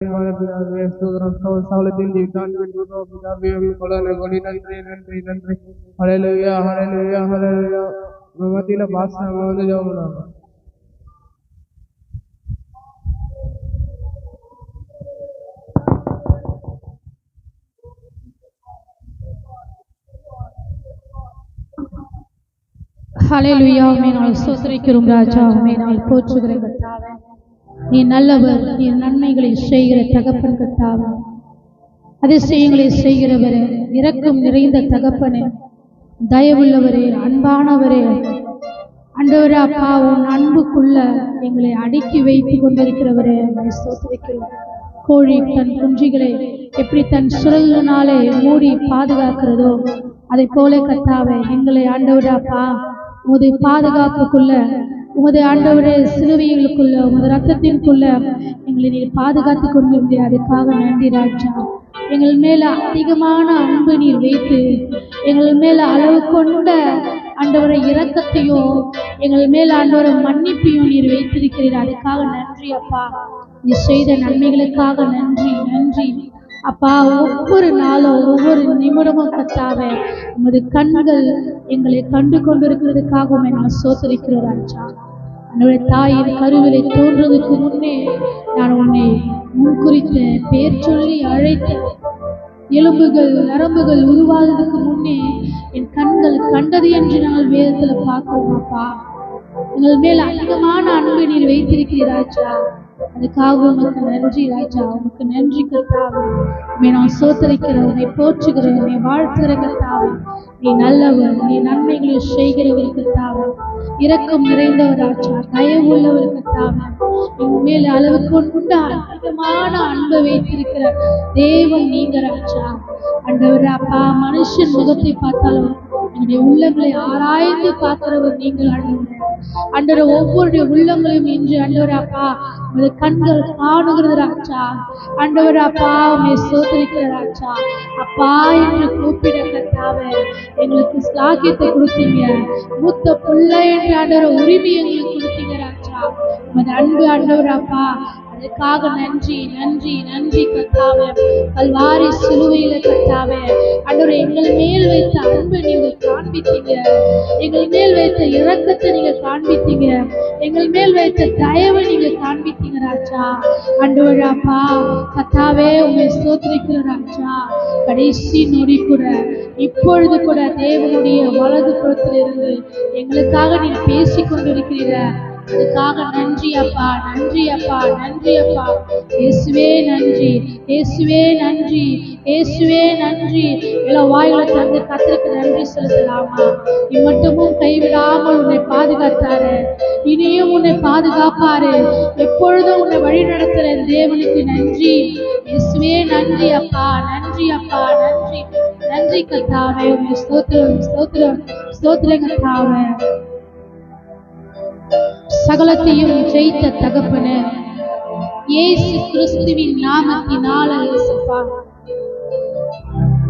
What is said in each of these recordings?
சகலத்தின் நன்றி. ஹல்லேலூயா ஹல்லேலூயா ஹல்லேலூயா. மத்தியில பாஸ்டர் வந்து ஜெபம் பண்ணுவாங்க. ஹல்லேலூயா. உம்மை நாங்கள் ஸ்தோத்திரிக்கிறோம் ராஜா. உம்மை நாங்கள் போற்றுகிறோம் கர்த்தாவே. நீ நல்லவர், நீ நன்மைகளை செய்கிற தகப்பன் கர்த்தாவே. அதிசயங்களை செய்கிறவரே, இரக்கம் நிறைந்த தகப்பனே, தயவுள்ளவரே, அன்பானவரே, ஆண்டவரே அப்பா, உன் அன்புக்குள்ள எங்களை அடுக்கி வைத்து கொண்டிருக்கிறவரே, உம்மை ஸ்தோத்திரிக்கிறோம். கோழி தன் குஞ்சுகளை எப்படி தன் சுழலினாலே மூடி பாதுகாக்கிறதோ அதை போல கர்த்தாவே எங்களை ஆண்டவரே அப்பா உமது பாதுகாப்புக்குள்ள, உமது ஆண்டவரே சிலுவைகளுக்குள்ள, உமது ரத்தத்திற்குள்ள எங்களை நீர் பாதுகாத்து கொண்டிருந்தீர். அதுக்காக நன்றி ராஜா. எங்கள் மேல அதிகமான அன்பு நீர் வைத்து எங்கள் மேல அளவு கொண்ட ஆண்டவரை இரக்கத்தையும் எங்கள் மேல ஆண்டவரை மன்னிப்பையும் நீர் வைத்திருக்கிறீர். அதுக்காக நன்றி அப்பா. நீ செய்த நன்மைகளுக்காக நன்றி நன்றி அப்பா. ஒவ்வொரு நாளும் ஒவ்வொரு நிமிடமும் கர்த்தாவே உமது கண்கள் எங்களை கண்டு கொண்டிருக்கிறதுக்காக உம்மை நான் ஸ்தோத்திரிக்கிறேன் ராஜா. என்னுடைய தாயின் கருவிலை தோன்றதுக்கு முன்னே நான் உன்னை முன்குறித்த, பேர் சொல்லி அழைத்த, எலும்புகள் நரம்புகள் உருவாகிறதுக்கு முன்னே என் கண்கள் கண்டது என்று நாங்கள் வேதத்துல பார்க்கிறோம் அப்பா. எங்கள் மேல் அதிகமான அன்பை நீர் வைத்திருக்கிறீர் ராஜா. அதுக்காக உனக்கு நன்றி ராஜா. உனக்கு நன்றி கர்த்தாவே. உம்மை நான் ஸ்தோத்திரிக்கிறேன், உன்னை போற்றுகிறேன், உன்னை வாழ்த்துகிற கர்த்தாவே. நீ நல்லவர், நீ நன்மைகளை செய்கிறவர் கர்த்தாவே. இரக்கம் நிறைந்தவர் ராஜா, தயவுள்ளவர் கர்த்தாவே. என் மேல் அளவு கொண்ட அதிகமான அன்பை வைத்திருக்கிற தேவன் நீங்க ராஜா. ஆண்டவர் அப்பா, மனுஷன் முகத்தை பார்த்தாலும் என்னுடைய உள்ளங்களை ஆராய்ந்து பார்க்கிறவர் நீங்கள் ஆண்டவர். ஆண்டவர் ஒவ்வொருடைய உள்ளங்களையும் இன்று ஆண்டவர் அப்பா உமது கண்கள் காணுகிறது ராஜா. ஆண்டவர் அப்பா உம்மை ஸ்தோத்திரிக்கிற ராஜா. அப்பா என்று கூப்பிட கர்த்தாவே எங்களுக்கு ஸ்லாக்கியத்தை கொடுத்தீங்க. மூத்த பிள்ளை என்று ஆண்டவர் உரிமை எங்களுக்கு கொடுத்தீங்க ராஜா. உமது அன்பு ஆண்டவர் அப்பா, அதுக்காக நன்றி நன்றி நன்றி கர்த்தாவே. கல்வாரி சிலுவையில கர்த்தாவே ஆண்டவர் எங்கள் மேல் வைத்த அன்பை நீங்கள் காண்பித்தீங்க. எங்கள் மேல் வைத்த இரக்கத்தை நீங்க காண்பித்தீங்க. எங்கள் மேல் வைத்த தயவை நீங்க காண்பித்தீங்க ராஜா. ஆண்டவர் அப்பா கர்த்தாவே உம்மை ஸ்தோத்திரிக்கிற ராஜா. கடைசி நொடி கூட இப்பொழுது கூட தேவனுடைய வலது புறத்திலிருந்து எங்களுக்காக நீ பேசி கொண்டிருக்கிறீர. அதுக்காக நன்றி அப்பா நன்றி அப்பா நன்றி அப்பா. இயேசுவே நன்றி, இயேசுவே நன்றி, இயேசுவே நன்றி. எல்லா வாய்களை தந்து கர்த்தருக்கு நன்றி செலுத்தலாமா? இம்மட்டுமும் கைவிடாமல் உன்னை பாதுகாத்தாரு, இனியும் உன்னை பாதுகாப்பாரு, எப்பொழுதும் உன்னை வழி நடத்துற தேவனுக்கு நன்றி. இயேசுவே நன்றி அப்பா நன்றி அப்பா நன்றி நன்றி கர்த்தாவே. உன்னை ஸ்தோத்திரம் ஸ்தோத்திரம் ஸ்தோத்திரம் கர்த்தாவே. சகலத்தையும் ஜெயித்த தகப்பனே, இயேசு கிறிஸ்துவின் நாமத்தினால இயேசுப்பா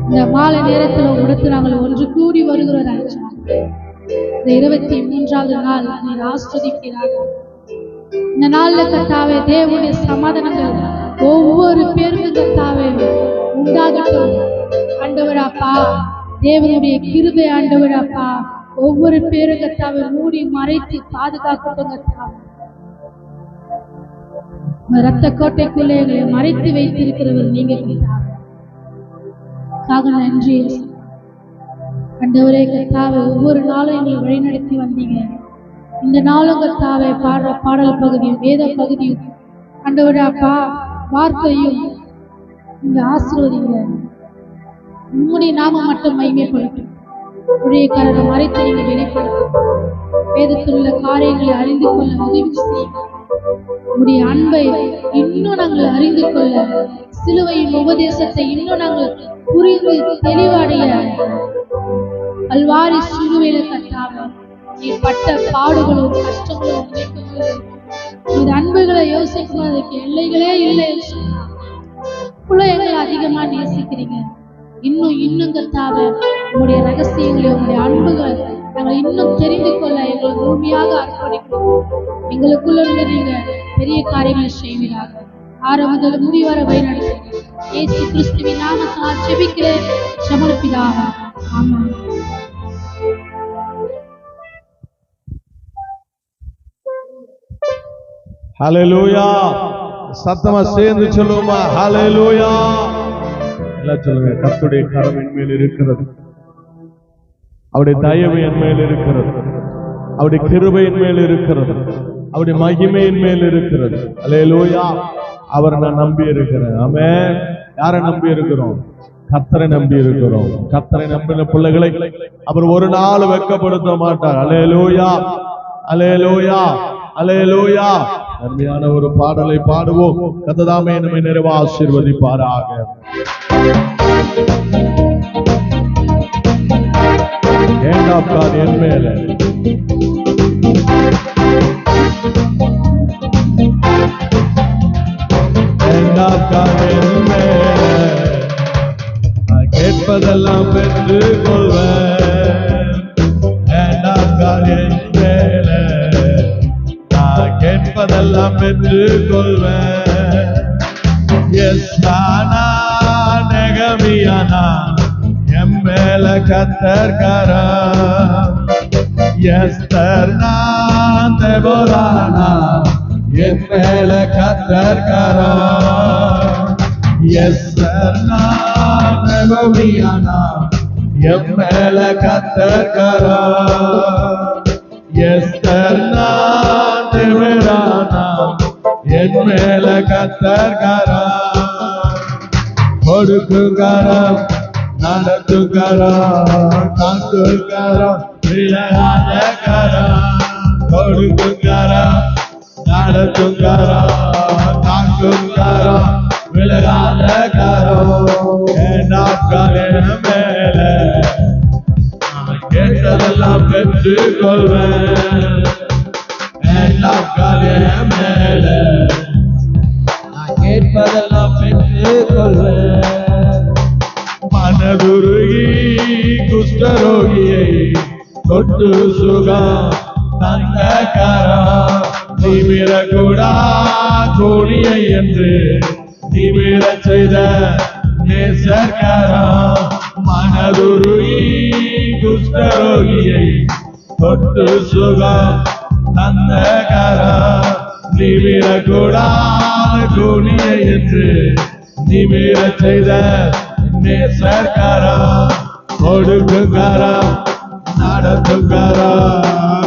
இந்த மாலை நேரத்தில் உடத்து நாங்கள் ஒன்று கூடி வருகிற ராஜா. இந்த 23வது நாள் நீர் ஆஸ்வதிக்கிறார். இந்த நாள்ல கர்த்தாவே தேவனுடைய சமாதானங்கள் ஒவ்வொரு பேருக்கு கர்த்தாவே உண்டாகட்டும் ஆண்டவர் அப்பா. தேவனுடைய கிருபை ஆண்டவர் அப்பா ஒவ்வொரு பேரும் கர்த்தாவை மூடி மறைத்து பாதுகாக்கட்டும் கர்த்தாவே. ரத்த கோட்டைக்குள்ளே எங்களை மறைத்து வைத்திருக்கிறவர் நீங்க கர்த்தாவே. நன்றி ஆண்டவரே கர்த்தாவே. ஒவ்வொரு நாளும் எங்களை வழிநடத்தி வந்தீங்க. இந்த நாளும் கர்த்தாவே பாடுற பாடல் பகுதியும் வேத பகுதியும் ஆண்டவரே அப்பா வார்த்தையும் இங்க ஆசீர்வதிங்க. உம்முடைய நாமம் மட்டும் மகிமைப்படட்டும். உடையக்காரரை மறைத்து நீங்க வெளிப்படுத்தும். வேதத்தில் உள்ள காரியங்களை அறிந்து கொள்ள உதவி செய்யுங்க. உடைய அன்பை இன்னும் நாங்கள் அறிந்து கொள்ள, சிலுவையின் உபதேசத்தை இன்னும் நாங்கள் புரிந்து தெளிவடைய கல்வாரி சிலுவையில கர்த்தாவே நீ பட்ட பாடுகளும் கஷ்டங்களும் இந்த அன்புகளை யோசிக்கும் அதுக்கு எல்லைகளே இல்லை. எங்களை அதிகமா நேசிக்கிறீங்க. இன்னும் இன்னும் கர்த்தாவே உங்களுடைய ரகசியங்களை உங்களுடைய அன்புகளை நாங்கள் இன்னும் தெரிந்து கொள்ள எங்களை முழுமையாக அர்ப்பணிக்கிறோம். எங்களுக்குள்ள இருந்து நீங்க பெரிய காரியங்களை செய்வீராக. ஆரம்பத்தில் முடிவரை வழிநடத்தும் இயேசு கிறிஸ்துவின் நாமத்தால் ஜெபிக்கிறேன் சமர்ப்பிதாவே. ஆமென். ஹல்லேலூயா. சத்தமா சேர்ந்து சொல்லுவோமா? ஹல்லேலூயா. எல்லாம் சொல்லுங்க. கர்த்தருடைய கரம் என் மேல் இருக்கிறது, அவருடைய தயவு என் மேல் இருக்கிறது, அவருடைய கிருபை என் மேல் இருக்கிறது, அவருடைய மகிமை என் மேல் இருக்கிறது. ஹல்லேலூயா. அவரை நான் நம்பி இருக்கிறேன். ஆமென். யாரை நம்பி இருக்கிறோம்? கர்த்தரை நம்பி இருக்கிறோம். கர்த்தரை நம்பின பிள்ளைகளை அவர் ஒரு நாள் வெட்கப்படுத்த மாட்டார். ஹல்லேலூயா, ஹல்லேலூயா, ஹல்லேலூயா. அருமையான ஒரு பாடலை பாடுவோம். கர்த்தர் தாமே நம்மை நிறைவா ஆசீர்வதிப்பாராக. Hand of God என் மேலே, Hand of God என் மேலே, நான் கேட்பதெல்லாம் பெற்றுக் கொள்வேன். Hand of God என் மேலே, நான் கேட்பதெல்லாம் பெற்றுக் கொள்வேன். எஸ் நானா நெகமியானா என் மேல கர்த்தர் கரம், எஸ்தர் நான் தெபோரானா என் மேல கர்த்தர் கரம், எஸ்தர் நான் நெகமியானா என் மேல கர்த்தர் கரம், எஸ்தர் நான் தெபோரானா என் மேல கர்த்தர் கரம். கொடுக்குங்கரம், நடத்துங்கரம், காக்குங்கரம், விலகாத கரம். கொடுக்குங்கரம், நடத்துங்கரம், காக்குங்கரம், விலகாத கரம். என் நாட்கள் என் மேல, நான் கேட்டதெல்லாம் பெற்றுக் கொள்வேன். என் நாட்கள் என் மேல, நான் கேட்பதெல்லாம் பெற்றுக் கொள்வேன். மனதுருகி குஷ்டரோகியை தொட்டு சுகம் தந்த கரம், நிமிரக்கூடா கோடியை என்று நிமிரச் செய்த நேசர் கரம். மனதுருகி குஷ்டரோகியை தொட்டு சுகம் தந்த கரம், நிமிரக்கூடா கோடியை என்று நிமிரச் செய்த நேசர் கரம். கொடுக்குங்கரம், நடத்துங்கரம்,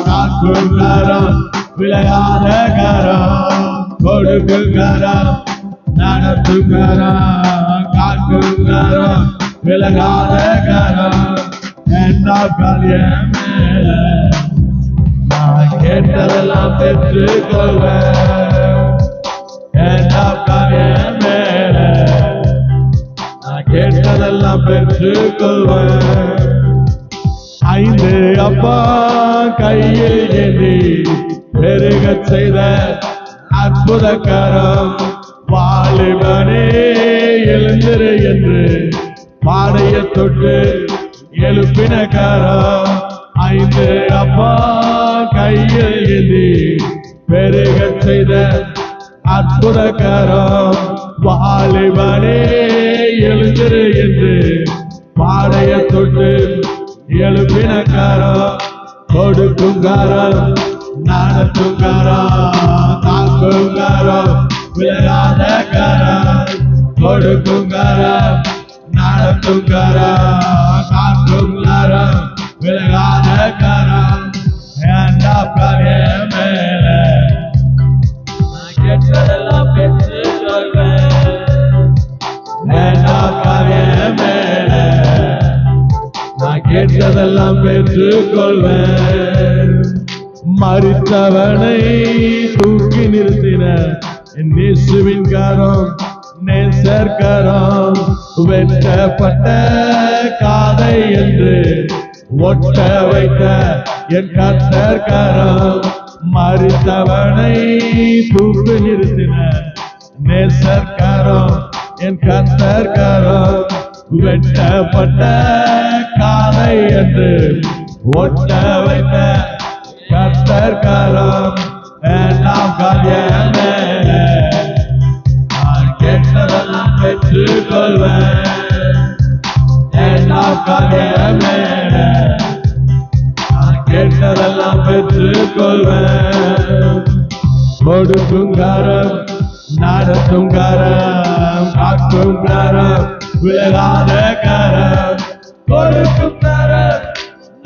காக்குங்கரம், விளையாட கரம். கொடுக்குங்கரம், நடத்துங்கரம், காக்குங்கரம், விளையாட கரம். என் நாட்கள் என் மேல, நான் கேட்டதெல்லாம் பெற்றுக் கொள்வேன். என் நாட்கள் என் மேல, நான் கேட்டதெல்லாம் பெற்றுக் கொள்வேன். 5 அப்பா கையில் ஏந்தி பெருகச் செய்த அற்புத கரம், வாலிபனே எழுந்திரு என்று பாடைய தொட்டு எழுப்பின கரம். 5 அப்பா கையில் ஏந்தி பெருகச் செய்த அற்புத கரம், வாலிபனே எழுந்திரு என்று பாடைய தொட்டு எழுப்பின கரம். கொடுக்குங்கரம், நடத்துங்கரம், காக்குங்கரம், விளையாட கரம். கொடுக்குங்கரம், நடத்துங்கரம், காக்குங்கரம், விளையாட கரம். Hand of God என் மேல, நான் கேட்டதெல்லாம் பெற்றுக் கொள்வேன். Hand of God என் மேல, நான் கேட்டதெல்லாம் பெற்றுக் கொள்வேன். மரித்தவனை தூக்கி நிறுத்தின என் இயேசுவின் கரம், நேசர் கரம். வெட்டப்பட்ட காதை என்று ஒட்ட வைத்த என் கர்த்தர் கரம். மரித்தவனை தூக்கி நிறுத்தின நேசர் கரம், என் கர்த்தர் கரம். வெட்டப்பட்ட காதை என்று ஒட்ட வைத்த கர்த்தர் கரம். Hand of God என் மேல, மேல நான் கேட்டதெல்லாம் பெற்றுக் கொள்வேன். கொடுக்கும் கரம், நடத்தும் கரம், காக்கும் கரம், விலகாத கரம். கொடுக்கும் கரம்,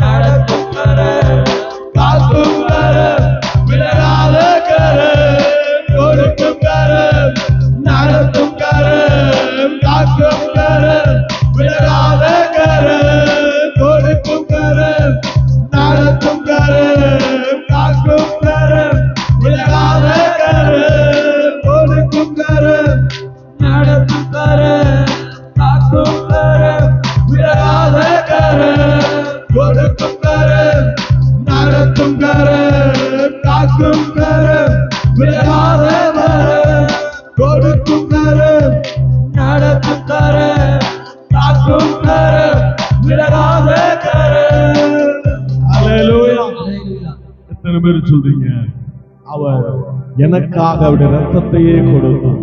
நடத்தும் கரம், காக்கும் கரம், விலகாத கரம். கொடுக்கும் கரம், நடத்தும் கரம், காக்கும் கரம், விலகாத கரம். கொடுக்கும் கரம், நடத்தும் கரம், காக்கும் கரம், விலகாத கரம். கொடுக்கும் கரம், நடத்தும் கரம், காக்கும் கரம், விலகாத கரம். கொடுக்கும் கரம், நடத்தும் கரம், காக்கும் கரம், விலகாத கரம். கொடுக்கும் கரம், நடத்தும் கரம், காக்கும் கரம், விலகாத கரம். ஹல்லேலூயா. எத்தனை பேர் சொல்றீங்க அவர் எனக்காக அவருடைய ரத்தத்தையே கொடுத்தார்?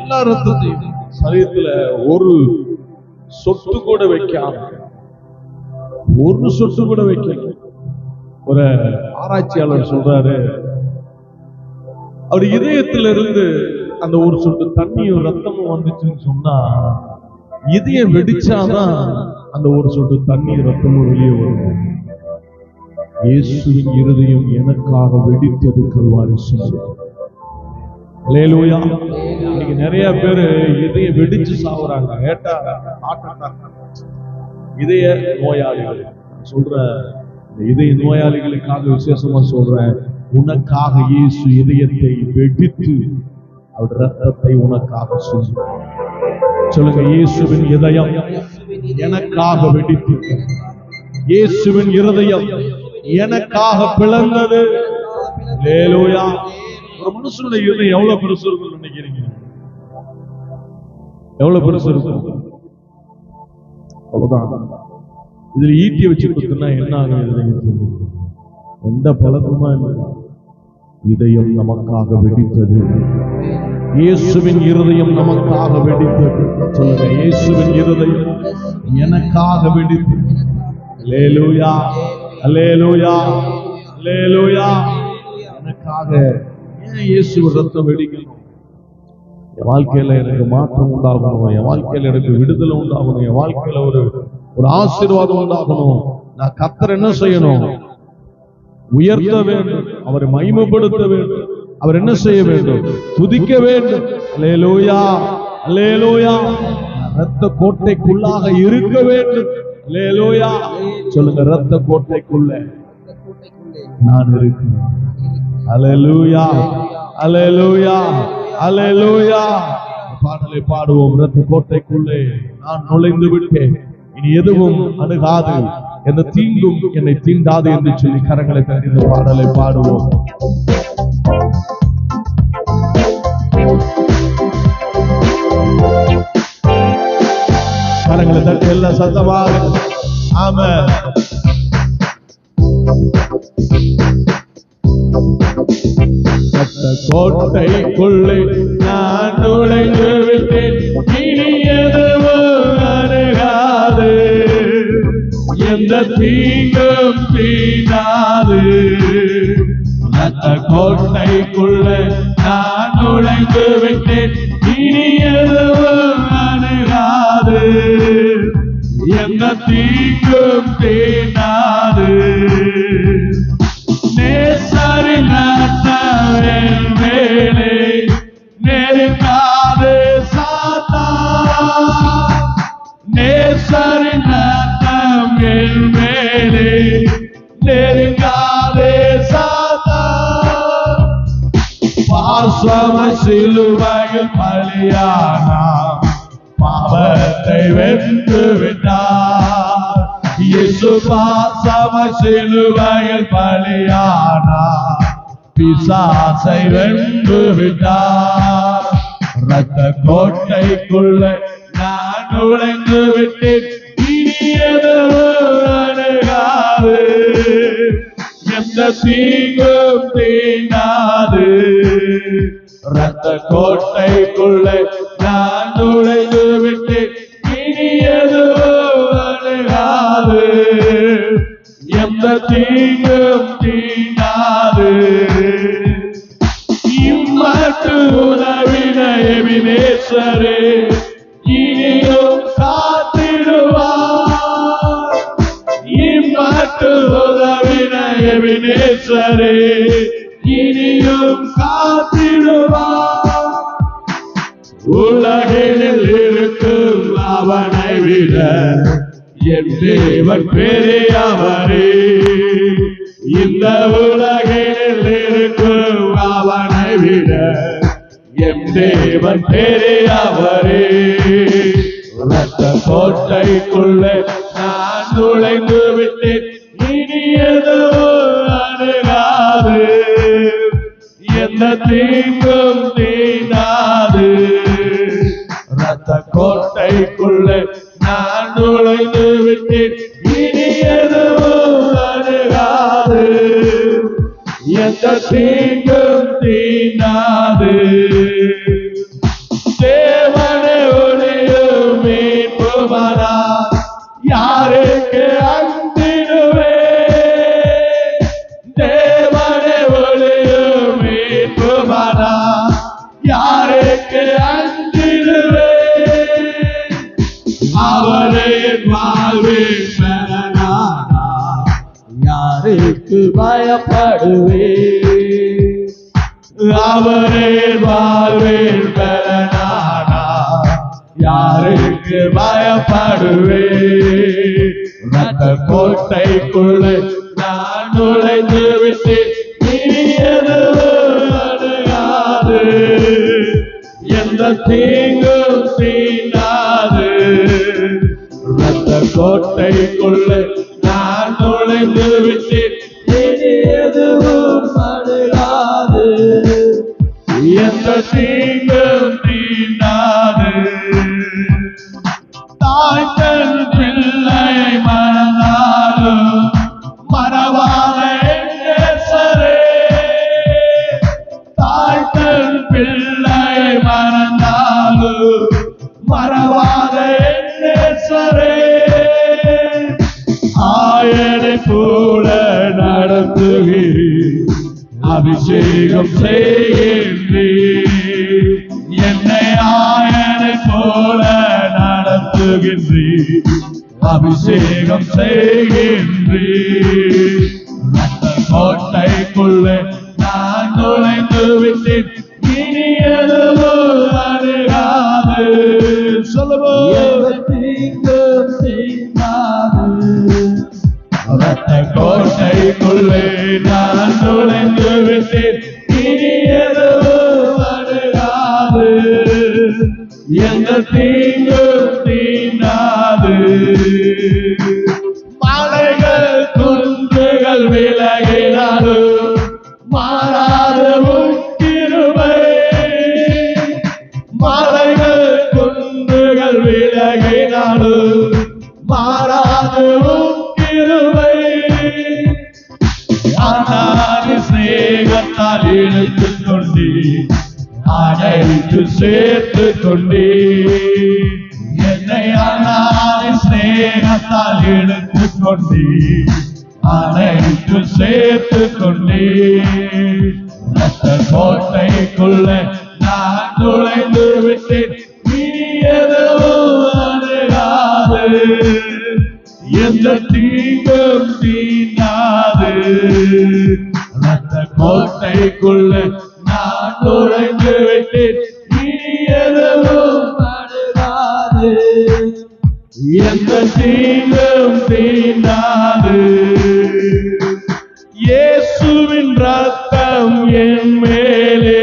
எல்லா ரத்தத்தையும் சரீரத்துல ஒரு சொட்டு கூட வைக்காம, ஒரு சொட்டு கூட வைக்கல. ஒரு ஆராய்ச்சியாளர் சொல்றாரு, அவர் இதயத்திலிருந்து அந்த ஒரு சொட்டு தண்ணியும் ரத்தமும் வந்துச்சுன்னு சொன்னா, இதயம் வெடிச்சாதான் அந்த ஒரு சொட்டு தண்ணீர் ரத்தமும் வெளியே வரும். இயேசுவின் இருதயம் எனக்காக வெடித்தது கல்வாரி சிலுவை. அல்லேலூயா. இன்னைக்கு நிறைய பேரு இதயம் வெடிச்சு சாவுறாங்க. கேட்டா இதய நோயாளிகள் சொல்ற, இதய நோயாளிகளுக்காக விசேஷமா சொல்றேன், உனக்காக இயேசு இதயத்தை வெடித்து அவர் ரத்தத்தை உனக்காக சொல்லுங்க. இயேசுவின் இதயம் எனக்காக வெடித்து, இயேசுவின் இருதயம் எனக்காக பிளந்தது. அல்லேலூயா. ஒரு மனுஷனுடைய இருதயம் எவ்வளவு பெருசு இருக்கும்னு நினைக்கிறீங்க? எவ்வளவு பெருசு இருக்கும்? அவ்வளவுதான். இதுல ஈட்டி வச்சு கொடுத்தா என்ன ஆகும்? எந்த பழக்கமா இல்லை. இதயம் நமக்காக வெடித்தது. இயேசுவின் இருதயம் நமக்காக வெடித்தது. சொல்லுங்க, இயேசுவின் இருதயம் எனக்காக வெடித்தது. அல்லேலூயா, அல்லேலூயா, அல்லேலூயா. எனக்காக ஏன் இயேசு ரத்தம் வெடிக்கணும்? என் வாழ்க்கையில எனக்கு மாற்றம் உண்டாகணும், என் வாழ்க்கையில எனக்கு விடுதலை உண்டாகணும், என் வாழ்க்கையில ஒரு ஆசீர்வாதம் உண்டாகணும். நான் கர்த்தர் என்ன செய்யணும்? உயர்த்த வேண்டும், அவரை மகிமைப்படுத்த வேண்டும். அவர் என்ன செய்ய வேண்டும்? துதிக்க வேண்டும். அல்லேலூயா, அல்லேலூயா. இரத்த கோட்டைக்குள்ளாக இருக்க வேண்டும். அல்லேலூயா. சொல்லுங்க, இரத்த கோட்டைக்குள்ள நான் இருக்கிறேன். அல்லேலூயா, அல்லேலூயா, அல்லேலூயா. பாடலை பாடுவோம். இரத்த கோட்டைக்குள்ளே நான் நுழைந்து விட்டேன், இனி எதுவும் அணுகாது, எந்த தீங்கும் என்னை தீண்டாது என்று சொல்லி கரங்களை தட்டி இந்த பாடலை பாடுவோம். கரங்களை தட்டி எல்லாம் சத்தமாக ஆமென். கோட்டைக்குள்ளே நான் நுழைந்து விட்டேன், இனி எதுவும் அணுகாது, எந்த தீங்கும் தீண்டாது. அந்த கோட்டைக்குள்ளே நான் நுழைந்து விட்டேன், இனி எதுவும் அணுகாது, எந்த தீங்கும் தீண்டாது. நேசரின் ரத்தத்தின் மேலே நெருங்காது சாத்தான், நேசரின் ரத்தத்தின் மேலே நெருங்காது சாத்தான். பாசம சிலுவையில் பலியானார், பாவத்தை வென்று விட்டார். இயேசு பாசம சிலுவையில் பலியானார், பிசாசை வென்று விட்டார். இரத்த கோட்டைக்குள்ள நான் நுழைந்து விட்டேன், இனி எதுவும் அணுகாது, எந்த தீங்கும் தீண்டாது. இரத்த கோட்டைக்குள்ள நான் நுழைந்து விட்டேன், இனி எதுவும் எபினேசரே இனியும் காத்திடுவார். இம்மட்டு உதவின எபினேசரே இனியும் காத்திடுவார். உலகினில் இருக்கும் அவனை விட என் தேவன் பெரியவரே. இந்த உலகினில் இருக்கும் அவனை விட என் தேவன் பெரியவரே. ரத்த கோட்டைக்குள்ளே நான் நுழைந்து விட்டேன், இனி எதுவும் அணுகாது, எந்த தீங்கும் தீண்டாது. ரத்த கோட்டைக்குள்ளே நான் நுழைந்து விட்டேன், இனி எதுவும் அணுகாது, எந்த தீங்கும் தீண்டாது. தேவனே ஒளியும் மீட்புமானார், யாருக்கு அஞ்சிடுவேன்? தேவனே ஒளியும் மீட்புமானார், யாருக்கு அஞ்சிடுவேன்? அவரே வாழ்வின் பலனானார், யாருக்கு பயப்படுவேன்? அவரே வாழ்வின் பலனானார், யாருக்கு பயப்படுவேன்? ரத்த கோட்டைக்குள்ளே நான் நுழைந்து விட்டேன், இனி எதுவும் அணுகாது, எந்த தீங்கும் தீண்டாது. ரத்த கோட்டைக்குள்ளே நான் நுழைந்து விட்டேன், இனி எதுவும் அணுகாது, எந்த தீங்கும் தீண்டாது. தாய் தன் பிள்ளை மறந்தாலும் மறவாத நேசரே. தாய் தன் பிள்ளை மறந்தாலும் மறவாத நேசரே. ஆயனை போல நடத்துகிறீர், அபிஷேகம் செய்கின்றீர். என்னை ஆயனை போல நடத்துகின்றீர், அபிஷேகம் செய்கின்றீர். ரத்த கோட்டைக்குள்ளே நான் நுழைந்து விட்டேன், இனி எதுவும் அணுகாது. சொல்லுவோம், தீங்கும் தீண்டாது. ரத்த கோட்டைக்குள்ளே நான் நுழைந்து விட்டேன், இனி எதுவும் அணுகாது, எந்த தீங்கும் தீண்டாது. மலைகள் குன்றுகள் விலகினாலும் மாறாது உம் கிருபை. மலைகள் குன்றுகள் விலகினாலும் மாறாது உம் கிருபை. அநாதி சிநேகத்தால் இழுத்துக் கொண்டே, அனைத்து சேர்த்து கொண்டே. என்னை அநாதி சிநேகத்தால் இழுத்துக் கொண்டே, அனைத்து சேர்த்து கொண்டே. ரத்த கோட்டைக்குள்ளே நான் நுழைந்து விட்டேன், இனி எதுவும் அணுகாது, எந்த தீங்கும் தீண்டாது. ரத்த கோட்டைக்குள்ளே நான் நுழைந்து விட்டேன், இனி எதுவும் அணுகாது, எந்த தீங்கும் தீண்டாது. இயேசுவின் ரத்தம் என் மேலே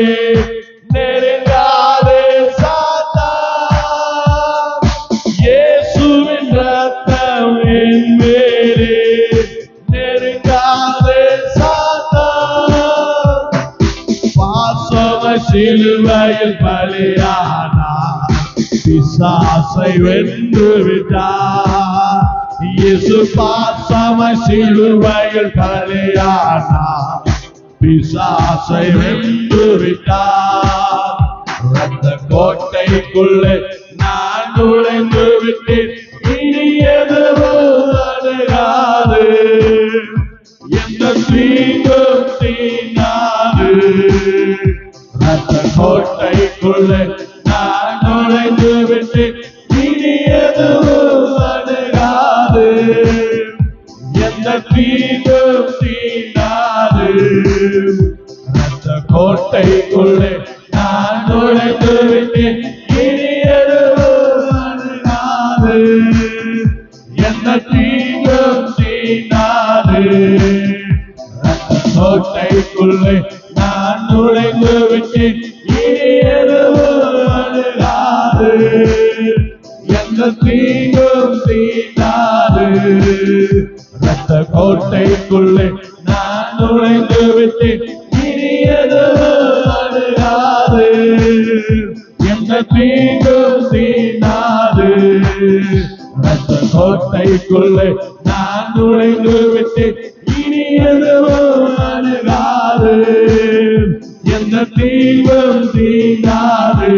நெருங்காதே சாத்தான். இயேசுவின் ரத்தம் என் மேலே நெருங்காதே சாத்தான். பாசம சிலுவையில் பலியானார், பிசாசை வென்று விட்டார். இயேசு பாசம சிலுவையில் பலியானார், பிசாசை வென்று விட்டார். ரத்த கோட்டைக்குள்ளே நான் நுழைந்து விட்டேன், இனி எதுவும் அணுகாது, எந்த தீங்கும் தீண்டாது. ரத்த கோட்டைக்குள்ளே நான் விட்டு இனி எதுவும் அணுகாது, எந்த தீங்கும் தீண்டாது. அந்த கோட்டைக்குள்ளே நான் நுழைந்து விட்டேன், இனி எதுவும் அணுகாது, எந்த தீங்கும் தீண்டாது. அந்த கோட்டைக்குள்ளே நான் நுழைந்து விட்டேன், இனி எதுவும் அணுகாது, எந்த தீங்கும் தீண்டாது. ரத்த கோட்டைக்குள்ளே நான் நுழைந்து விட்டேன், இனி எதுவும் அணுகாது, எந்த தீங்கும் தீண்டாது. ரத்த கோட்டைக்குள்ளே நான் நுழைந்து விட்டேன், இனி எதுவும் அணுகாது, எந்த தீங்கும் தீண்டாது.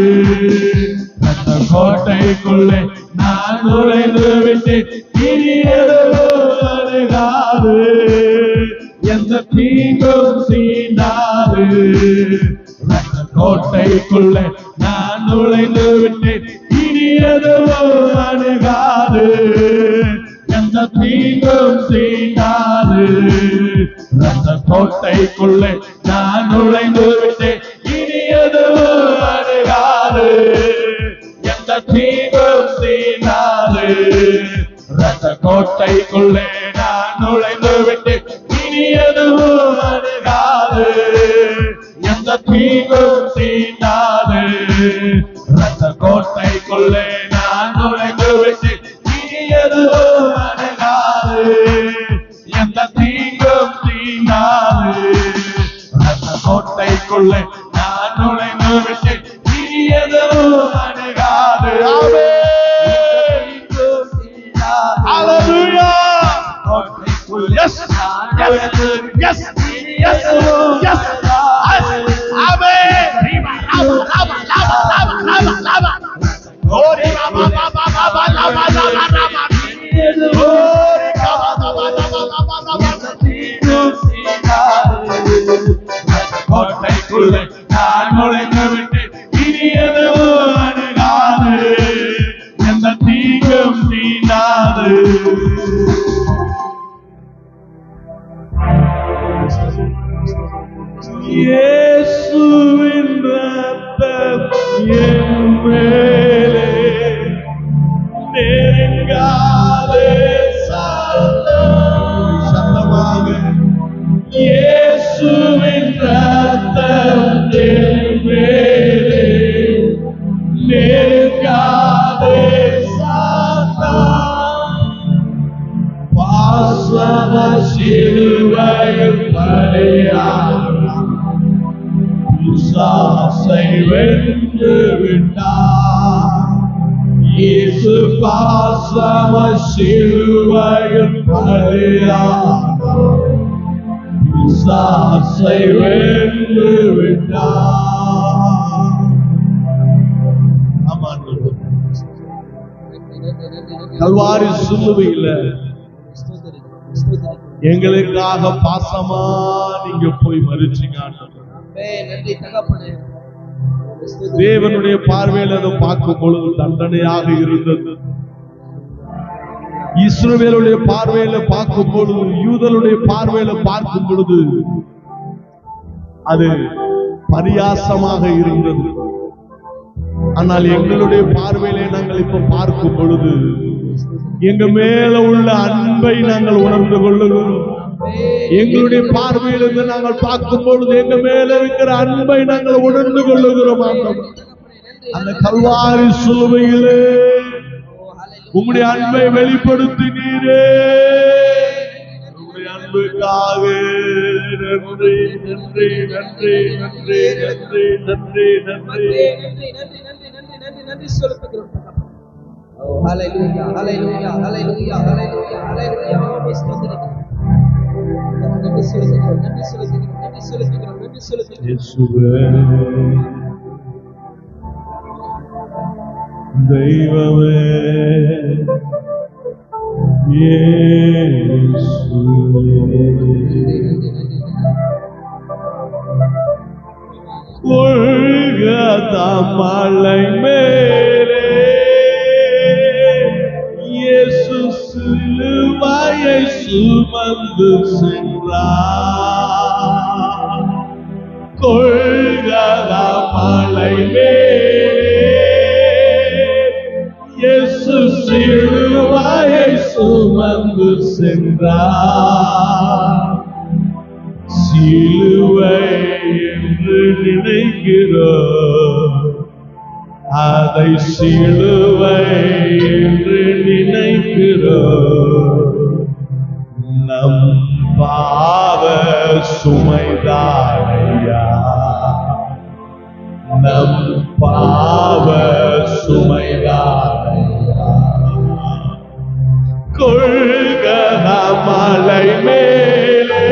ரத்த கோட்டைக்குள்ளே நான் நுழைந்து விட்டேன், இனி எதுவும் அணுகாது, எந்த தீங்கும் தீண்டாது. ரத்த கோட்டைக்குள்ளே நான் நுழைந்து விட்டேன், இனி எதுவும் அணுகாது, எந்த தீங்கும் தீண்டாது. ரத்த கோட்டைக்குள்ளே நான் நுழைந்து விட்டேன், இனி எதுவும் அணுகாது, எந்த தீங்கும் தீண்டாது. ரத்த கோட்டைக்குள்ளே நான் நுழைந்து விட்டேன், இனி எதுவும் அணுகாது, எந்த தீங்கும் தீண்டாது. ரத்த கோட்டைக்குள்ளே நான் நுழைந்து விட்டேன், இனி எதுவும் அணுகாது, எந்த தீங்கும் தீண்டாது. ரத்த கோட்டைக்குள்ளே நான் நுழைந்து விட்டேன், இனி எதுவும் அணுகாது. Hallelujah. Yes. Yes. Yes. Yes. Yes. Amen. கோட்டைக்குள்ளே நான் நுழைந்து விட்டேன், இனி எதுவும் அணுகாது, எந்த தீங்கும் தீண்டாது. இயேசுவின் ரத்தம் என் மேலே நெருங்காதே சத்தமாக. இயேசுவின் ரத்தம் என் மேலே நெருங்காதே பாசம சிலுவையில் பலியானார், பிசாசை வென்று விட்டார். இயேசு பாசம சிலுவையில் பலியானார், பிசாசை வென்று விட்டார். கல்வாரி சிலுவையில எங்களுக்காக பாசமா நீங்க போய் மரிச்சீங்க. தேவனுடைய பார்வையில் அதை பார்க்கும் பொழுது தண்டனையாக இருந்தது. இஸ்ரவேலுடைய பார்வையில பார்க்கும் பொழுது, யூதருடைய பார்வையில பார்க்கும் பொழுது அது பரியாசமாக இருந்தது. ஆனால் எங்களுடைய பார்வையிலே நாங்கள் இப்ப பார்க்கும் பொழுது எங்க மேல உள்ள அன்பை நாங்கள் உணர்ந்து கொள்ளுகிறோம். எங்களுடைய பார்வையிலிருந்து நாங்கள் பார்க்கும் பொழுது எங்க மேல இருக்கிற அன்பை நாங்கள் உணர்ந்து கொள்ளுகிறோம். அந்த கல்வாரி சிலுவையிலே உம்முடைய அன்பை வெளிப்படுத்தினீரே. உம்முடைய அன்புக்காக நன்றி நன்றி நன்றி நன்றி நன்றி நன்றி நன்றி நன்றி செலுத்துகிறோம். ஹல்லேலூயா ஹல்லேலூயா ஹல்லேலூயா ஹல்லேலூயா ஹல்லேலூயா. நன்றி செலுத்துகிறோம் நன்றி செலுத்துகிறோம் நன்றி செலுத்துகிறோம் நன்றி செலுத்துகிறோம். இயேசுவே தெய்வமே இயேசுவே கொள்கதா மலை மேலே சுமந்து சென்றார். கொள்கதா மலை மேலே இயேசு சிலுவையை சுமந்து சென்றார். சிலுவை என்று நினைக்கிறோம், அதை சிலுவை என்று நினைக்கிறோம். நம் பாவ சுமைதானையா, நம் பாவ சுமைதானையா. கொள்கதா மலை மேலே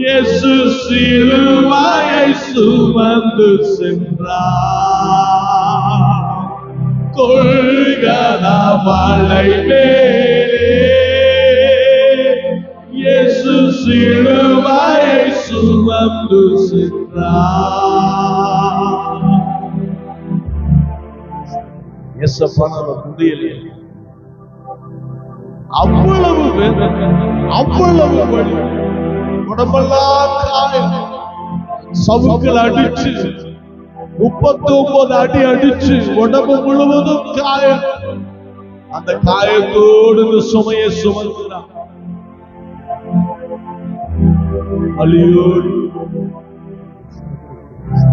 இயேசு சிலுவையை சுமந்து சென்றார். கொள்கதா மலை மேலே இயேசு சிலுவையை சுமந்து சென்றார். இயேசப்பா முடியலையே, அவ்வளவு வேதனை, அவ்வளவு வலி, உடம்பெல்லாம் காயம், சவுக்கள் அடிச்சு 39 அடி அடிச்சு உடம்பு முழுவதும் காயம். அந்த காயத்தோடு இந்த சுமையை சுமக்கிறார். வலியோடு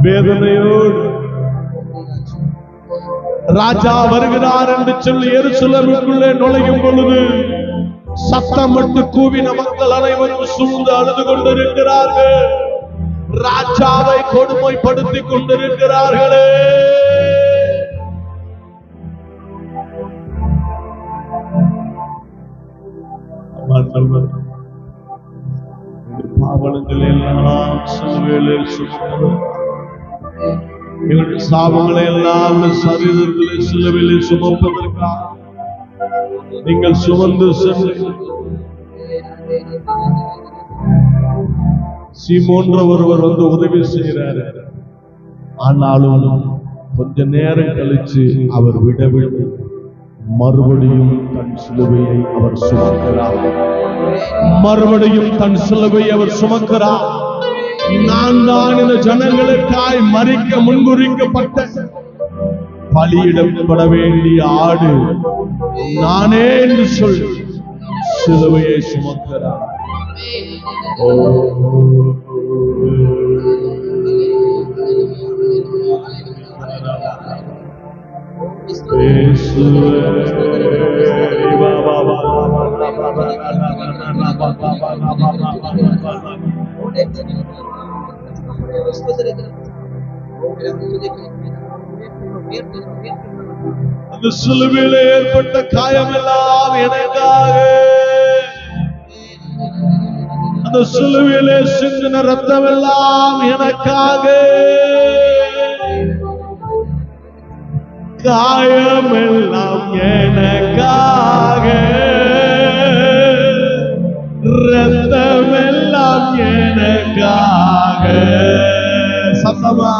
வேதனையோடு ராஜா வருகிறார் என்று சொல்லி எருசலேமுக்குள்ளே நுழையும் பொழுது சத்தமிட்டு கூவின மக்கள் அனைவரும் சூழ்ந்து அழுது கொண்டிருக்கிறார்கள். ராஜாவை கொடுமைப்படுத்திக் கொண்டிருக்கிறார்களே. பாவங்கள் எல்லாம் சிலுவையில் சுமந்தவர், எங்களுடைய சாபங்களை எல்லாம் சரீரத்தில் சிலுவையில் சுமப்பதற்காக நீங்கள் சுமந்து சென்று சீமோன்ற ஒருவர் வந்து உதவி செய்கிறார். ஆனாலும் கொஞ்ச நேரம் கழிச்சு அவர் விடவில்லை. மறுபடியும் தன் சிலுவையை அவர் சுமக்கிறார். மறுபடியும் தன் சிலுவையை அவர் சுமக்கிறார். நான் தான் இந்த ஜனங்களுக்காய் மரிக்க முன்குறிக்கப்பட்ட பலியிடப்பட வேண்டிய ஆடு நானே என்று சொல்லி சிலுவையை சுமக்கிறார். அந்த சிலுவையில் ஏற்பட்ட காயம் எல்லாம் எனக்காக, அந்த சிலுவையிலே சிந்தின ரத்தம் எல்லாம் எனக்காக, காயம் எல்லாம் எனக்காக, ரத்தம் எல்லாம் எனக்காக. சத்தமா,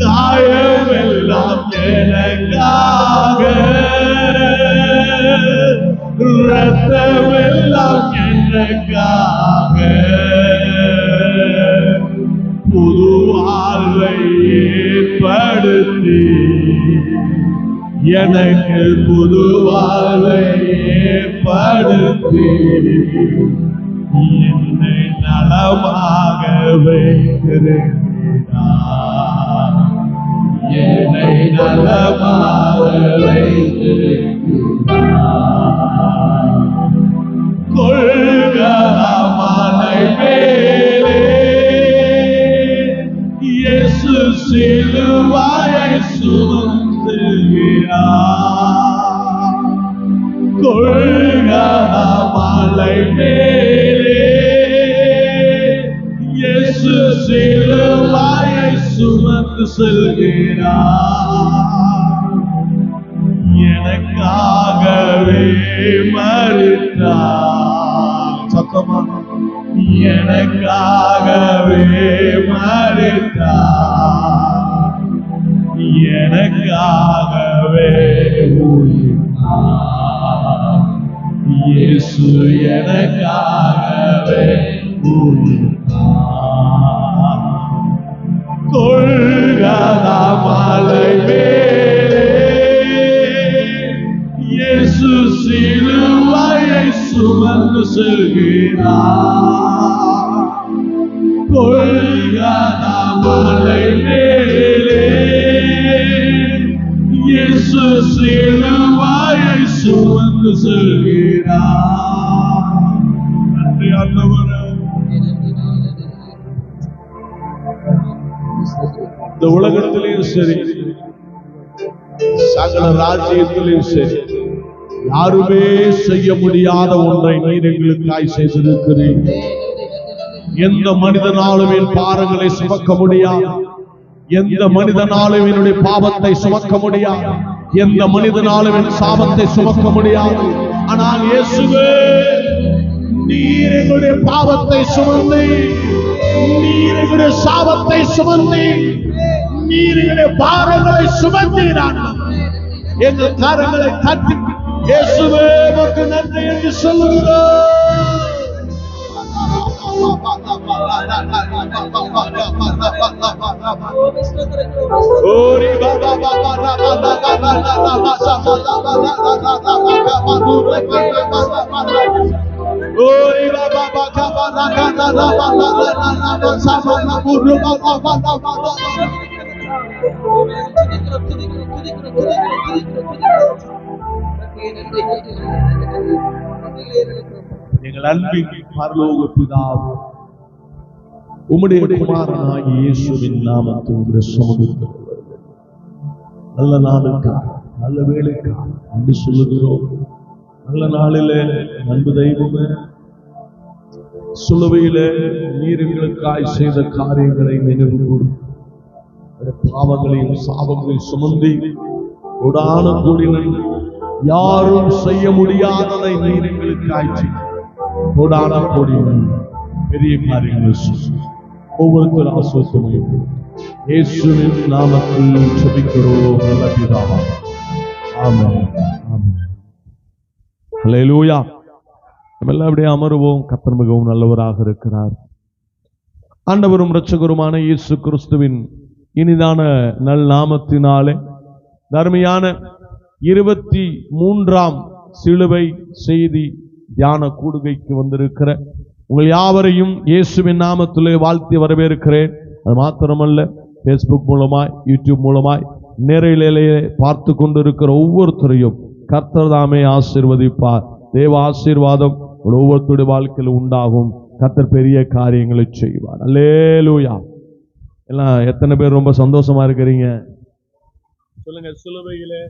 காயம் எல்லாம் எனக்காக, ரத்தம் எல்லாம் எனக்காக. புது வாழ்வை ஏற்படுத்தி எனக்கு புது வாழ்வை ஏற்படுத்தி என்னை நலமாக வைத்திருக்கிறார். என்னை நலமாக வைத்திருக்கிறார். கொள்கதா மலை மேலே இயேசு சிலுவையை சுமந்துகிறார். கொள்கதா மலை மேலே இயேசு சிலுவையை சுமந்து செல்கிறார். எனக்காகவே மரித்தார். சத்தமா, எனக்காகவே மரித்தார். எனக்காகவே உயிர்த்தார். இயேசு எனக்காகவே கொள்கதா மலை மேலே இயேசு சிலுவையை சுமந்து செல்கிறார். கொள்கதா மலை மேலே இயேசு சிலுவையை சுமந்து செல்கிறார். நன்றி ஆண்டவரே. இந்த உலகத்திலேயும் சரி, சகல ராஜ்யத்திலேயும் சரி, யாருமே செய்ய முடியாத ஒன்றை நீர் எங்களுக்காய் செய்திருக்கிறீர். எந்த மனிதனாலும் என் பாரங்களை சுமக்க முடியாது. எந்த மனிதனாலும் என்னுடைய பாவத்தை சுமக்க முடியாது. எந்த மனிதனாலும் என் சாபத்தை சுமக்க முடியாது. ஆனால் இயேசுவே, நீர் எங்களுடைய பாவத்தை சுமந்து, நீர் எங்களுடைய சாபத்தை சுமந்து, நீர் எங்களுடைய பாரங்களை சுமந்தீரான். எங்கள் கரங்களை தட்டி இயேசுவே உமக்கு நன்றி என்று சொல்லுகிறோம். எங்கள் அன்பின் பரலோக பிதாவே, உம்முடைய குமாரனாகிய இயேசுவின் நாமத்தில் உம்முடைய சமூகத்தில் நல்ல நாளுக்காக, நல்ல வேளைக்காக அன்பு சொல்லுகிறோம். நல்ல நாளிலே அன்பு தெய்வமே, சிலுவையிலே நீர் எங்களுக்காய் செய்த காரியங்களை நினைவு கூறும். பாவங்களையும் சாபங்களையும் சுமந்தி உடான கூடின யாரும் செய்ய முடியாததை நீர் எங்களுக்காய் செய்த உடான கூடின பெரிய காரியங்களை ஒவ்வொருத்தர் ஆசோசனையும் இயேசுவின் நாமத்தில் ஜெபிக்கிறோம் நல்ல பிதாவே. ஆமென். ஆமென். ஹல்லேலூயா. நம்ம எல்லாம் அப்படியே அமருவோம். கர்த்தர் மிகவும் நல்லவராக இருக்கிறார். ஆண்டவரும் இரட்சகருமான இயேசு கிறிஸ்துவின் இனிதான நல் நாமத்தினாலே தர்மியான 23ஆம் சிலுவை செய்தி தியான கூடுகைக்கு வந்திருக்கிற உங்கள் யாவரையும் இயேசுவின் நாமத்திலே வாழ்த்தி வரவேற்கிறேன். அது மாத்திரமல்ல, Facebook மூலமாய், யூடியூப் மூலமாய் நேரிலேயே பார்த்து கொண்டிருக்கிற ஒவ்வொருத்தரையும் கர்த்தர் தாமே ஆசீர்வதிப்பார். தேவ ஆசீர்வாதம் ஒவ்வொருத்தருடைய வாழ்க்கையில் உண்டாகும். கர்த்தர் பெரிய காரியங்களை செய்வார். அல்லேலூயா. எல்லாம் எத்தனை பேர் ரொம்ப சந்தோஷமா இருக்கிறீங்க சொல்லுங்க. சிலுவையிலே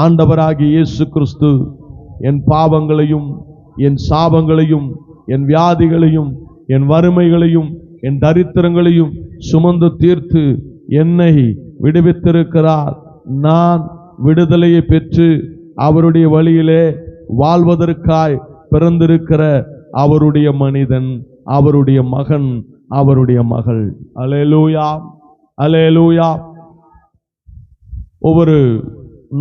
ஆண்டவராகிய இயேசு கிறிஸ்து என் பாவங்களையும் என் சாபங்களையும் என் வியாதிகளையும் என் வறுமைகளையும் என் தரித்திரங்களையும் சுமந்து தீர்த்து என்னை விடுவித்திருக்கிறார். நான் விடுதலையை பெற்று அவருடைய வழியிலே வாழ்வதற்காய் பிறந்திருக்கிற அவருடைய மனிதன், அவருடைய மகன், அவருடைய மகள். அல்லேலூயா, அல்லேலூயா. ஒவ்வொரு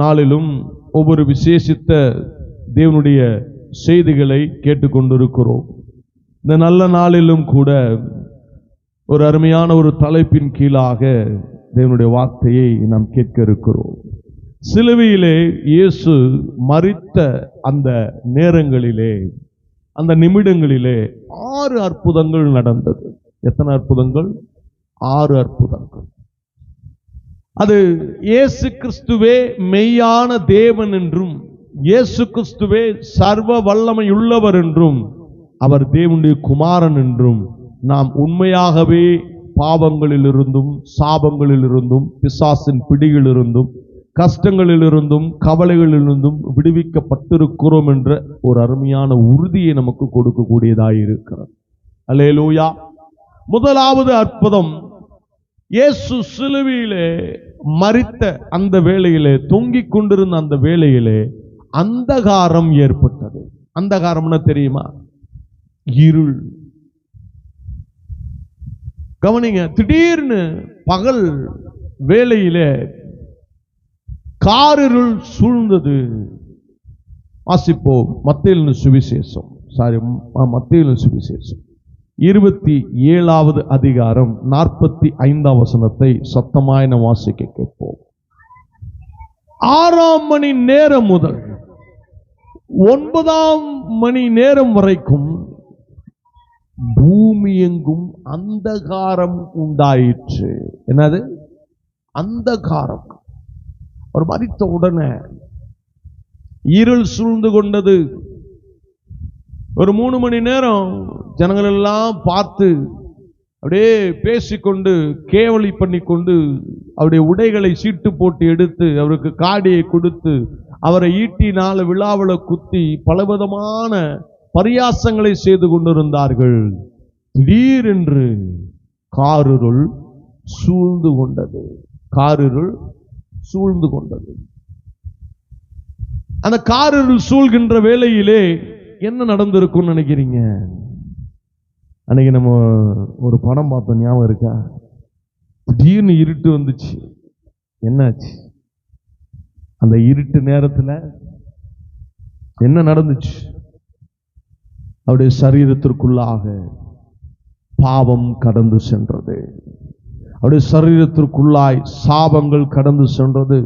நாளிலும் ஒவ்வொரு விசேஷித்த தேவனுடைய செய்திகளை கேட்டுக்கொண்டிருக்கிறோம். இந்த நல்ல நாளிலும் கூட ஒரு அருமையான ஒரு தலைப்பின் கீழாக தேவனுடைய வார்த்தையை நாம் கேட்க இருக்கிறோம். சிலுவையிலே இயேசு மரித்த அந்த நேரங்களிலே, அந்த நிமிடங்களிலே 6 அற்புதங்கள் நடந்தது. எத்தனை அற்புதங்கள்? 6 அற்புதங்கள். அது இயேசு கிறிஸ்துவே மெய்யான தேவன் என்றும், இயேசு கிறிஸ்துவே சர்வ வல்லமையுள்ளவர் என்றும், அவர் தேவனுடைய குமாரன் என்றும் நாம் உண்மையாகவே பாவங்களிலிருந்தும் சாபங்களிலிருந்தும் பிசாசின் பிடியிலிருந்தும் கஷ்டங்களிலிருந்தும் கவலைகளிலிருந்தும் விடுவிக்கப்பட்டிருக்கிறோம் என்ற ஒரு அருமையான உறுதியை நமக்கு கொடுக்கக்கூடியதாக இருக்கிறது. அல்லேலூயா. முதலாவது அற்புதம், இயேசு சிலுவையிலே மரித்த அந்த வேளையிலே, தொங்கிக் கொண்டிருந்த அந்த வேளையிலே அந்தகாரம் ஏற்பட்டது. அந்தகாரம்னா தெரியுமா? இருள். கவனிங்க, திடீர்னு பகல் வேளையிலே காரிருள் சூழ்ந்தது. வாசிப்போம். மத்தேயு சுவிசேஷம் மத்தேயு சுவிசேஷம் 27வது அதிகாரம் 45ஆம் வசனத்தை சத்தமாய் நாம் வாசிக்க கேட்போம். 6 மணி நேரம் முதல் 9 மணி நேரம் வரைக்கும் பூமி எங்கும் அந்தகாரம் உண்டாயிற்று. என்னது? அந்தகாரம். ஒரு மரித்த உடனே இருள் சூழ்ந்து கொண்டது. ஒரு 3 மணி நேரம் ஜனங்கள் எல்லாம் பார்த்து அப்படியே பேசிக்கொண்டு கேவலி பண்ணிக்கொண்டு அவருடைய உடைகளை சீட்டு போட்டு எடுத்து அவருக்கு காடியை கொடுத்து அவரை ஈட்டினால விழாவில குத்தி பலவிதமான பரியாசங்களை செய்து கொண்டிருந்தார்கள். திடீரென்று காரிருள் சூழ்ந்து கொண்டது. காரிருள் சூழ்ந்து கொண்டது. அந்த காரிருள் சூழ்கின்ற வேளையிலே என்ன நடந்திருக்கும் நினைக்கிறீங்க? அன்னைக்கு நம்ம ஒரு படம் பார்த்தோம், ஞாபகம் இருக்கா? திடீர்னு இருட்டு வந்துச்சு. என்னாச்சு? அந்த இருட்டு நேரத்தில் என்ன நடந்துச்சு? அவருடைய சரீரத்திற்குள்ளாக பாவம் கடந்து சென்றது. அவருடைய சரீரத்திற்குள்ளாய் சாபங்கள் கடந்து சென்றது.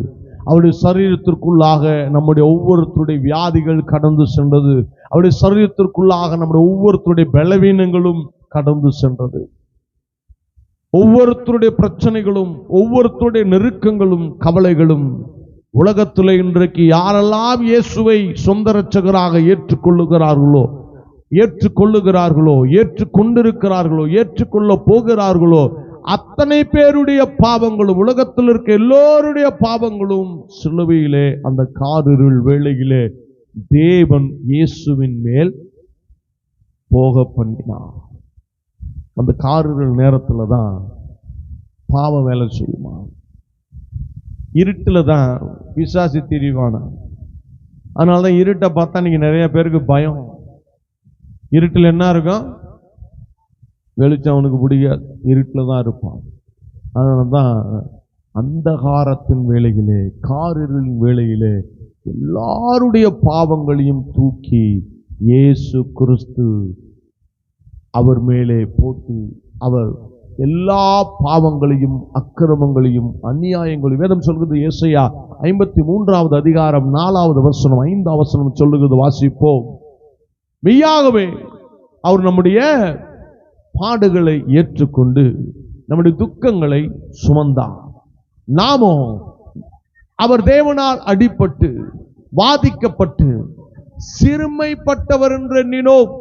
அவருடைய சரீரத்திற்குள்ளாக நம்முடைய ஒவ்வொருத்தருடைய வியாதிகள் கடந்து சென்றது. அவருடைய சரீரத்திற்குள்ளாக நம்முடைய ஒவ்வொருத்தருடைய பலவீனங்களும் கடந்து சென்றது. ஒவ்வொருத்தருடைய பிரச்சனைகளும் ஒவ்வொருத்தருடைய நெருக்கங்களும் கவலைகளும். உலகத்தில் இன்றைக்கு யாரெல்லாம் இயேசுவை சொந்த இரட்சகராக ஏற்றுக்கொள்ளுகிறார்களோ ஏற்றுக்கொண்டிருக்கிறார்களோ ஏற்றுக்கொள்ள போகிறார்களோ அத்தனை பேருடைய பாவங்களும், உலகத்தில் இருக்க எல்லோருடைய பாவங்களும் சிலுவையிலே அந்த காரிருள் வேளையிலே தேவன் இயேசுவின் மேல் போக பண்ணினார். அந்த காரிருள் நேரத்துல தான் பாவம் வேலை செய்யுமா? இருட்டுல தான் பிசாசு திரிவானா. அதனாலதான் இருட்டை பார்த்தா இன்னைக்கு நிறைய பேருக்கு பயம். இருட்டில் என்ன இருக்கும்? வெளிச்சம் அவனுக்கு பிடிக்காது, இருட்டில் தான் இருப்பான். அதனால தான் அந்தகாரத்தின் வேளையிலே, காரிருளின் வேளையிலே எல்லாருடைய பாவங்களையும் தூக்கி இயேசு கிறிஸ்து அவர் மேலே போட்டு அவர் எல்லா பாவங்களையும் அக்கிரமங்களையும் அநியாயங்களையும், வேதம் சொல்கிறது ஏசாயா 53வது அதிகாரம் 4வது வசனம் 5வது வசனம் சொல்லுகிறது. வாசிப்போம். மெய்யாகவே அவர் நம்முடைய பாடுகளை ஏற்றுக்கொண்டு நம்முடைய துக்கங்களை சுமந்தார். நாமோ அவர் தேவனால் அடிபட்டு வாதிக்கப்பட்டு சிறுமைப்பட்டவர் என்று எண்ணினோம்.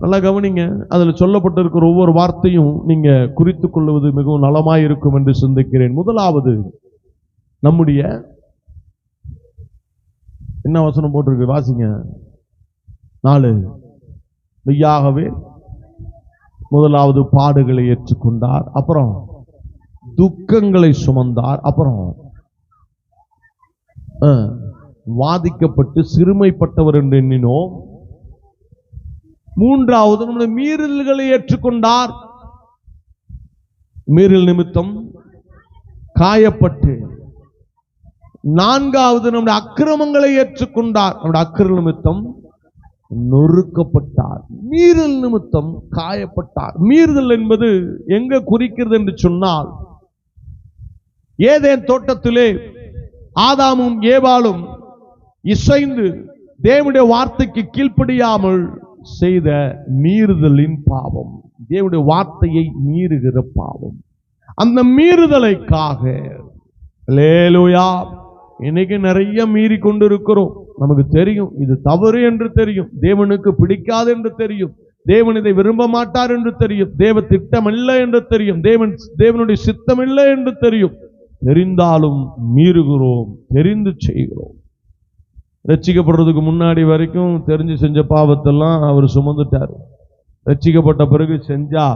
நல்லா கவனிங்க. அதுல சொல்லப்பட்டிருக்கிற ஒவ்வொரு வார்த்தையும் நீங்க குறித்துக் கொள்வது மிகவும் நலமாயிருக்கும் என்று சிந்திக்கிறேன். முதலாவது, நம்முடைய என்ன வசனம் போட்டிருக்கு? வாசிங்க. 4. மெய்யாகவே முதலாவது பாடுகளை ஏற்றுக்கொண்டார், அப்புறம் துக்கங்களை சுமந்தார், அப்புறம் வாதிக்கப்பட்டு சிறுமைப்பட்டவர் என்று எண்ணினோம். 3வது, நம்முடைய மீறல்களை ஏற்றுக்கொண்டார், மீறல் நிமித்தம் காயப்பட்டு. 4வது, நம்முடைய அக்கிரமங்களை ஏற்றுக்கொண்டார், நம்முடைய அக்கிரம நிமித்தம் நொறுக்கப்பட்டார், மீறல் நிமித்தம் காயப்பட்டார். மீறுதல் என்பது எங்க குறிக்கிறது என்று சொன்னால், ஏதேன் தோட்டத்திலே ஆதாமும் ஏவாளும் இசைந்து தேவனுடைய வார்த்தைக்கு கீழ்ப்படியாமல் செய்த மீறுதலின் பாவம், தேவனுடைய வார்த்தையை மீறுகிற பாவம். அந்த மீறுதலைக்காக அல்லேலூயா இன்னைக்கு நிறைய மீறி கொண்டு இருக்கிறோம். நமக்கு தெரியும் இது தவறு என்று தெரியும், தேவனுக்கு பிடிக்காது என்று தெரியும், தேவன் இதை விரும்ப மாட்டார் என்று தெரியும், தேவ திட்டம் இல்லை என்று தெரியும், தேவனுடைய சித்தம் இல்லை என்று தெரியும். தெரிந்தாலும் மீறுகிறோம், தெரிந்து செய்கிறோம். ரட்சிக்கப்படுறதுக்கு முன்னாடி வரைக்கும் தெரிஞ்சு செஞ்ச பாவத்தெல்லாம் அவர் சுமந்துட்டார். ரட்சிக்கப்பட்ட பிறகு செஞ்சா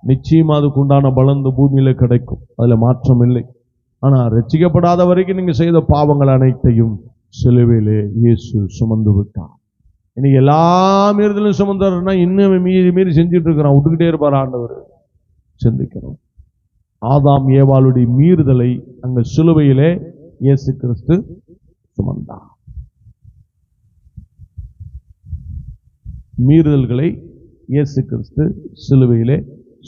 நிச்சயமா அதுக்கு உண்டான பலன் இந்த பூமியில கிடைக்கும், அதுல மாற்றம் இல்லை. ஆனா ரட்சிக்கப்படாத வரைக்கும் நீங்க செய்த பாவங்கள் அனைத்தையும் சிலுவையிலே இயேசு சுமந்து விட்டார். இன்னைக்கு எல்லா மீறுதலும் சுமந்தாருன்னா இன்னும் மீறி செஞ்சுட்டு இருக்கிறான், விட்டுக்கிட்டே இருப்பார் ஆண்டவர். சிந்திக்கிறோம். ஆதாம் ஏவாளுடைய மீறுதலை அங்க சிலுவையிலே இயேசு கிறிஸ்து சுமந்தார். மீறுதல்களை இயேசு கிறிஸ்து சிலுவையிலே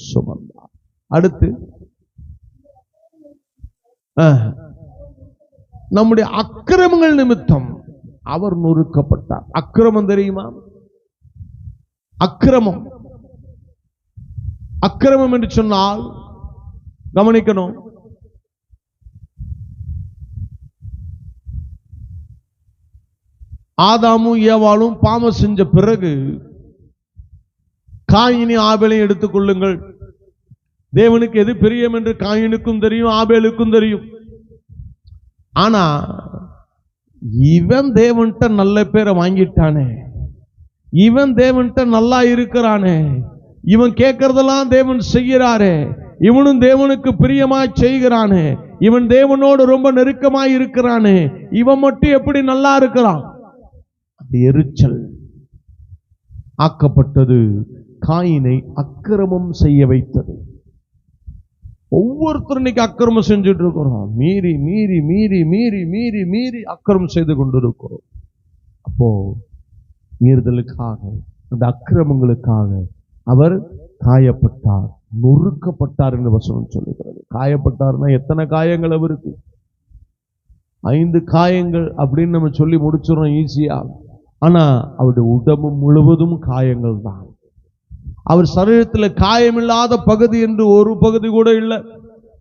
சுமந்தார். அடுத்து நம்முடைய அக்கிரமங்கள் நிமித்தம் அவர் நொறுக்கப்பட்டார். அக்கிரமம் தெரியுமா? அக்கிரமம் அக்கிரமம் என்று சொன்னால் கவனிக்கணும். ஆதாமும் ஏவாளும் பாவம் செஞ்ச பிறகு காயினி ஆபேலையும் எடுத்துக் கொள்ளுங்கள். தேவனுக்கு எது பிரியம் என்று காயினுக்கும் தெரியும், ஆபேலுக்கும் தெரியும். ஆனா இவன் தேவன்கிட்ட நல்ல பேரை வாங்கிட்டானே, இவன் தேவன்கிட்ட நல்லா இருக்கிறானே, இவன் கேட்கறதெல்லாம் தேவன் செய்கிறாரே, இவனும் தேவனுக்கு பிரியமாய் செய்கிறானே, இவன் தேவனோடு ரொம்ப நெருக்கமாய் இருக்கிறானே, இவன் மட்டும் எப்படி நல்லா இருக்கிறான்? எரிச்சல் ஆக்கப்பட்டது. காயினை அக்கிரமம் செய்ய வைத்தது. ஒவ்வொருத்தரும் இன்னைக்கு அக்கிரமம் செஞ்சுட்டு இருக்கிறோம். மீறி மீறி மீறி மீறி மீறி மீறி அக்கிரமம் செய்து கொண்டிருக்கிறோம். அப்போ மீறுதலுக்காக, அந்த அக்கிரமங்களுக்காக அவர் காயப்பட்டார், நொறுக்கப்பட்டார் என்று வசனம் சொல்லுகிறது. காயப்பட்டார்னா எத்தனை காயங்கள் அவருக்கு? 5 காயங்கள் அப்படின்னு நம்ம சொல்லி முடிச்சிடறோம் ஈஸியா. ஆனா அவருடைய உடம்பு முழுவதும் காயங்கள் தான். அவர் சரீரத்தில் காயமில்லாத பகுதி என்று ஒரு பகுதி கூட இல்லை.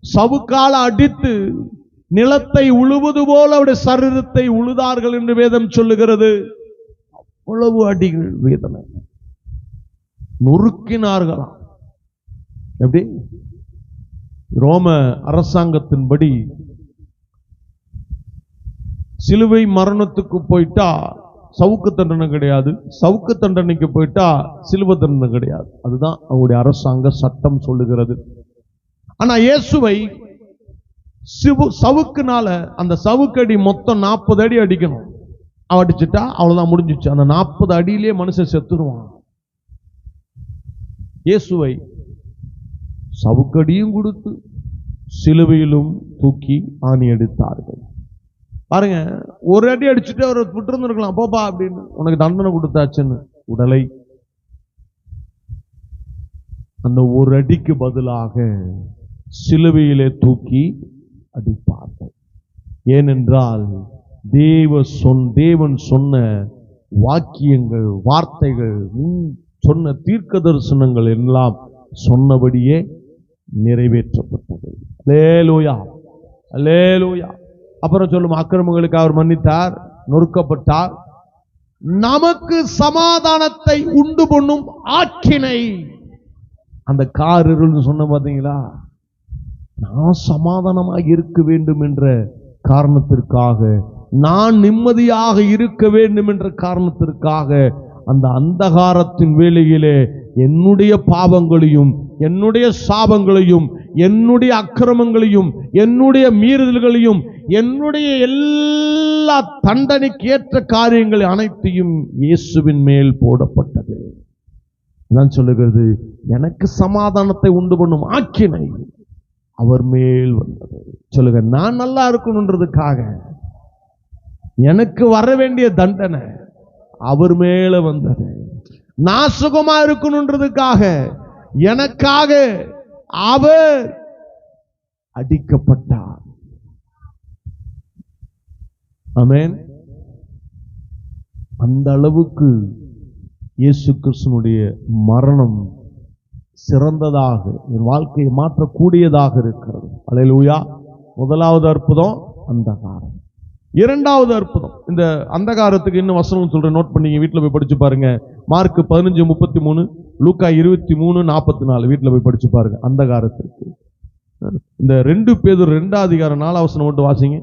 சவுக்கால அடித்து நிலத்தை உழுவது போல அவருடைய சரீரத்தை உழுதார்கள் என்று வேதம் சொல்லுகிறது. அவ்வளவு அடிகள், வேதனை, நொறுக்கினார்களாம். எப்படி? ரோம அரசாங்கத்தின்படி சிலுவை மரணத்துக்கு போயிட்டா சவுக்கு தண்டனை கிடையாது, சவுக்கு தண்டனைக்கு போயிட்டா சிலுவை தண்டனை கிடையாது. அதுதான் அவருடைய அரசாங்க சட்டம் சொல்லுகிறது. ஆனா இயேசுவை சவுக்குனால அந்த சவுக்கடி மொத்தம் 40 அடி அடிக்கணும். அடிச்சுட்டா அவ்வளவுதான், முடிஞ்சிச்சு. அந்த 40 அடியிலே மனுஷன் செத்துருவான். இயேசுவை சவுக்கடியும் கொடுத்து சிலுவையிலும் தூக்கி ஆணி அடித்தார்கள். பாருங்க, ஒரு அடி அடிச்சுட்டு அவர் விட்டு இருந்திருக்கலாம், போப்பா அப்படின்னு, உனக்கு தண்டனை கொடுத்தாச்சுன்னு. உடலை அந்த ஒரு அடிக்கு பதிலாக சிலுவையிலே தூக்கி அடிப்பார்கள். ஏனென்றால் தேவன் சொன்ன வாக்கியங்கள், வார்த்தைகள், சொன்ன தீர்க்க தரிசனங்கள் எல்லாம் சொன்னபடியே நிறைவேற்றப்பட்டது. அல்லேலூயா, அல்லேலூயா. அப்புறம் சொல்லும், அக்கிரமங்களுக்கு அவர் மன்னித்தார், நொறுக்கப்பட்டார், நமக்கு சமாதானத்தை உண்டு பண்ணும் ஆக்கினை. அந்த காரிருள்னு சொன்ன பாத்தீங்களா? நான் சமாதானமாக இருக்க வேண்டும் என்ற காரணத்திற்காக, நான் நிம்மதியாக இருக்க வேண்டும் என்ற காரணத்திற்காக அந்த அந்தகாரத்தின் வேளையிலே என்னுடைய பாவங்களையும், என்னுடைய சாபங்களையும், என்னுடைய அக்கிரமங்களையும், என்னுடைய மீறுதல்களையும், என்னுடைய எல்லா தண்டனைக்கு ஏற்ற காரியங்கள் அனைத்தையும் இயேசுவின் மேல் போடப்பட்டது. நான் சொல்லுகிறது, எனக்கு சமாதானத்தை உண்டு பண்ணும் ஆக்கினை அவர் மேல் வந்தது. சொல்லுங்க, நான் நல்லா இருக்கணும்ன்றதுக்காக எனக்கு வர வேண்டிய தண்டனை அவர் மேல வந்தது. நான் சுகமா இருக்கணும்ன்றதுக்காக எனக்காக அவர் அடிக்கப்பட்டார். ஆமென். அந்த அளவுக்கு இயேசு கிறிஸ்துவினுடைய மரணம் சிறந்ததாக, என் வாழ்க்கையை மாற்றக்கூடியதாக இருக்கிறது. அல்லேலூயா. முதலாவது அற்புதம் அந்தகாரம். இரண்டாவது அற்புதம், இந்த அந்தகாரத்துக்கு இன்னும் வசனம் சொல்றேன், நோட் பண்ணி வீட்டில் போய் படிச்சு பாருங்க. மார்க் 15:33, லூக்கா 23:44 வீட்டில் போய் படிச்சு பாருங்க. அந்தகாரத்திற்கு இந்த 2 பேதுரு 2 அதிகாரம் 4 வசனம் மட்டும் வாசிங்க.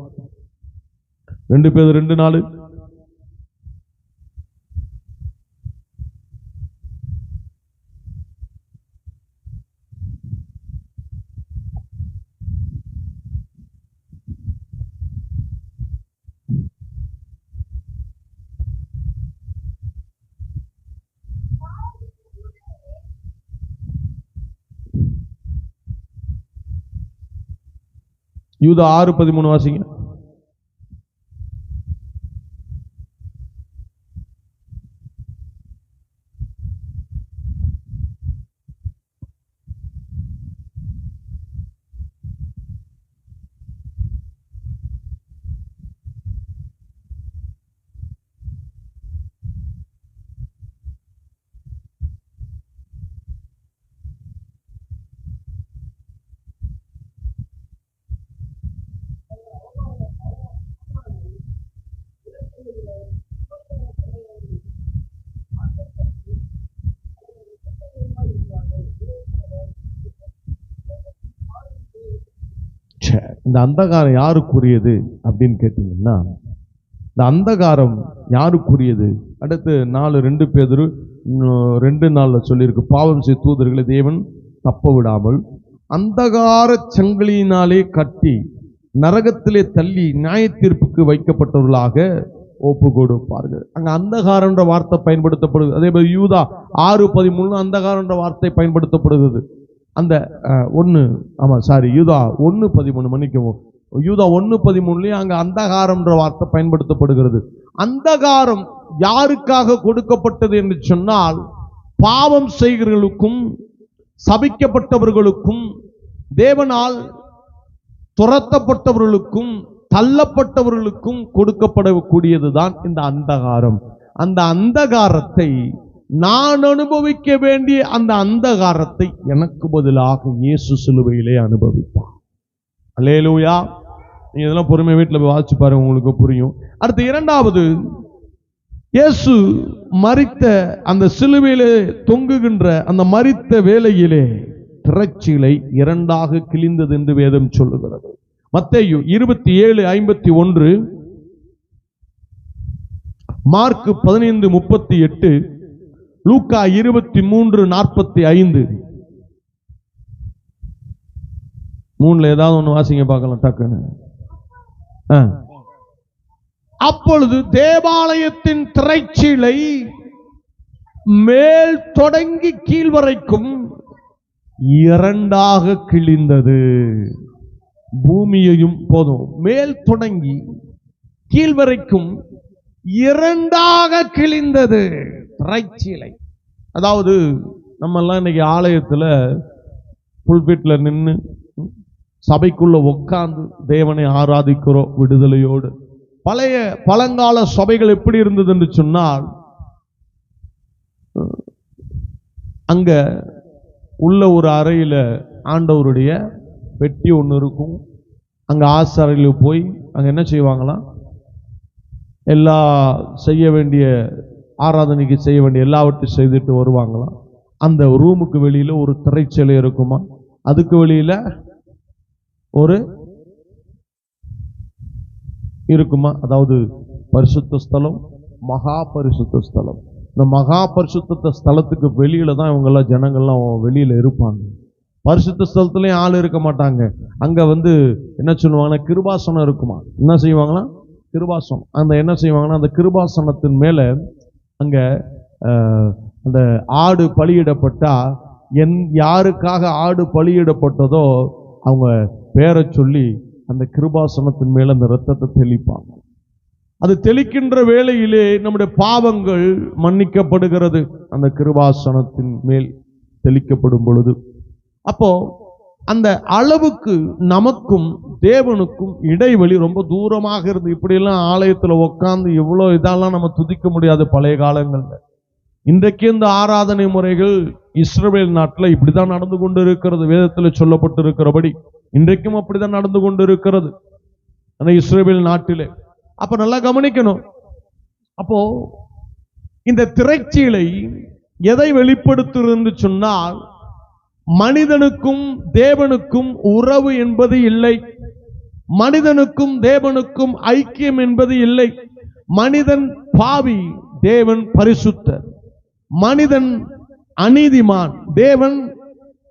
2 பேதுரு 2:4. யூதா 6:13 வாசிங்க. இந்த அந்தகாரம் யாருக்குரியது அப்படின்னு கேட்டீங்கன்னா, இந்த அந்தகாரம் யாருக்குரியது? அடுத்து 4 பேதுரு 2:4 சொல்லியிருக்கு, பாவம் செய்த தூதர்களை தேவன் தப்ப விடாமல் அந்தகார சங்கிலியினாலே கட்டி நரகத்திலே தள்ளி நியாய தீர்ப்புக்கு வைக்கப்பட்டவர்களாக ஒப்பு கொடுப்பார்கள். அங்க அந்தகாரன்ற வார்த்தை பயன்படுத்தப்படுது. அதே போல யூதா 6:13 அந்தகாரன்ற வார்த்தை பயன்படுத்தப்படுகிறது. அந்த யூதா 1:13 மன்னிக்கவும், யூதா 1:13 அங்க அந்தகாரம்ன்ற வார்த்தை பயன்படுத்தப்படுகிறது. அந்தகாரம் யாருக்காக கொடுக்கப்பட்டது என்று சொன்னால், பாவம் செய்கிறவர்களுக்கும் சபிக்கப்பட்டவர்களுக்கும் தேவனால் துரத்தப்பட்டவர்களுக்கும் தள்ளப்பட்டவர்களுக்கும் கொடுக்கப்படக்கூடியதுதான் இந்த அந்தகாரம். அந்த அந்தகாரத்தை நான் அனுபவிக்க வேண்டிய அந்த அந்தகாரத்தை எனக்கு பதிலாக இயேசு சிலுவையிலே அனுபவித்தார். அல்லேலூயா. நீங்க இதெல்லாம் பொறுமை வீட்டில் போய் வாசிச்சு பாருங்க, உங்களுக்கு புரியும். அடுத்து 2வது, இயேசு மரித்த அந்த சிலுவையிலே தொங்குகின்ற அந்த மரித்த வேளையிலே திரைச்சீலை 2ஆக கிழிந்தது என்று வேதம் சொல்லுகிறது. மத்தேயு 27:51, மார்க் 15:38, லூக்கா 23:45. 3ல ஏதாவது ஒண்ணு வாசிங்க பார்க்கலாம் டக்குன்னு. அப்பொழுது தேவாலயத்தின் திரைச்சீலை மேல் தொடங்கி கீழ் வரைக்கும் 2ஆக கிழிந்தது. பூமியையும் போதும், மேல் தொடங்கி கீழ் வரைக்கும் 2ஆக கிழிந்தது திரைச்சீலை. அதாவது நம்ம எல்லாம் இன்னைக்கு ஆலயத்துல புல்பிட்ல நின்று சபைக்குள்ள உட்கார்ந்து தேவனை ஆராதிக்கிறோம் விடுதலையோடு. பழங்கால சபைகள் எப்படி இருந்தது என்று சொன்னால், அங்க உள்ள ஒரு அறையில ஆண்டவருடைய பெட்டி ஒன்று இருக்கும். அங்க ஆசாரியில் போய் அங்க என்ன செய்வாங்களாம், எல்லா செய்ய வேண்டிய ஆராதனைக்கு செய்ய வேண்டிய எல்லாவற்றையும் செய்துட்டு வருவாங்களாம். அந்த ரூமுக்கு வெளியில ஒரு திரைச்சீலை இருக்குமா, அதுக்கு வெளியில ஒரு இருக்குமா, அதாவது பரிசுத்த ஸ்தலம், மகா பரிசுத்த ஸ்தலம். இந்த மகா பரிசுத்த ஸ்தலத்துக்கு வெளியில தான் இவங்க எல்லாம் ஜனங்கள்லாம் வெளியில இருப்பாங்க. பரிசுத்த ஸ்தலத்திலையும் ஆள் இருக்க மாட்டாங்க. அங்க என்ன சொல்லுவாங்கன்னா, கிருபாசனம் இருக்குமா. என்ன செய்வாங்களா, கிருபாசனம். அந்த என்ன செய்வாங்கன்னா, அந்த கிருபாசனத்தின் மேல அங்க அந்த ஆடு பலியிடப்பட்டா, யாருக்காக ஆடு பலியிடப்பட்டதோ அவங்க பேரை சொல்லி அந்த கிருபாசனத்தின் மேல அந்த இரத்தத்தை தெளிப்பாங்க. அது தெளிக்கின்ற வேளையிலே நம்முடைய பாவங்கள் மன்னிக்கப்படுகிறது. அந்த கிருபாசனத்தின் மேல் தெளிக்கப்படும் பொழுது, அப்போ அந்த அளவுக்கு நமக்கும் தேவனுக்கும் இடைவெளி ரொம்ப தூரமாக இருந்து, இப்படியெல்லாம் ஆலயத்தில் உட்கார்ந்து இவ்வளோ இதெல்லாம் நம்ம துதிக்க முடியாது பழைய காலங்கள்ல. இன்றைக்கு இந்த ஆராதனை முறைகள் இஸ்ரவேல் நாட்டில் இப்படிதான் நடந்து கொண்டு இருக்கிறது. வேதத்தில் சொல்லப்பட்டு இருக்கிறபடி இன்றைக்கும் அப்படிதான் நடந்து கொண்டு இருக்கிறது அந்த இஸ்ரவேல் நாட்டிலே. அப்ப நல்லா கவனிக்கணும். அப்போ இந்த திரைச்சீலை எதை வெளிப்படுத்துகிறது சொன்னால், மனிதனுக்கும் தேவனுக்கும் உறவு என்பது இல்லை, மனிதனுக்கும் தேவனுக்கும் ஐக்கியம் என்பது இல்லை. மனிதன் பாவி, தேவன் பரிசுத்தர். மனிதன் அநீதிமான், தேவன்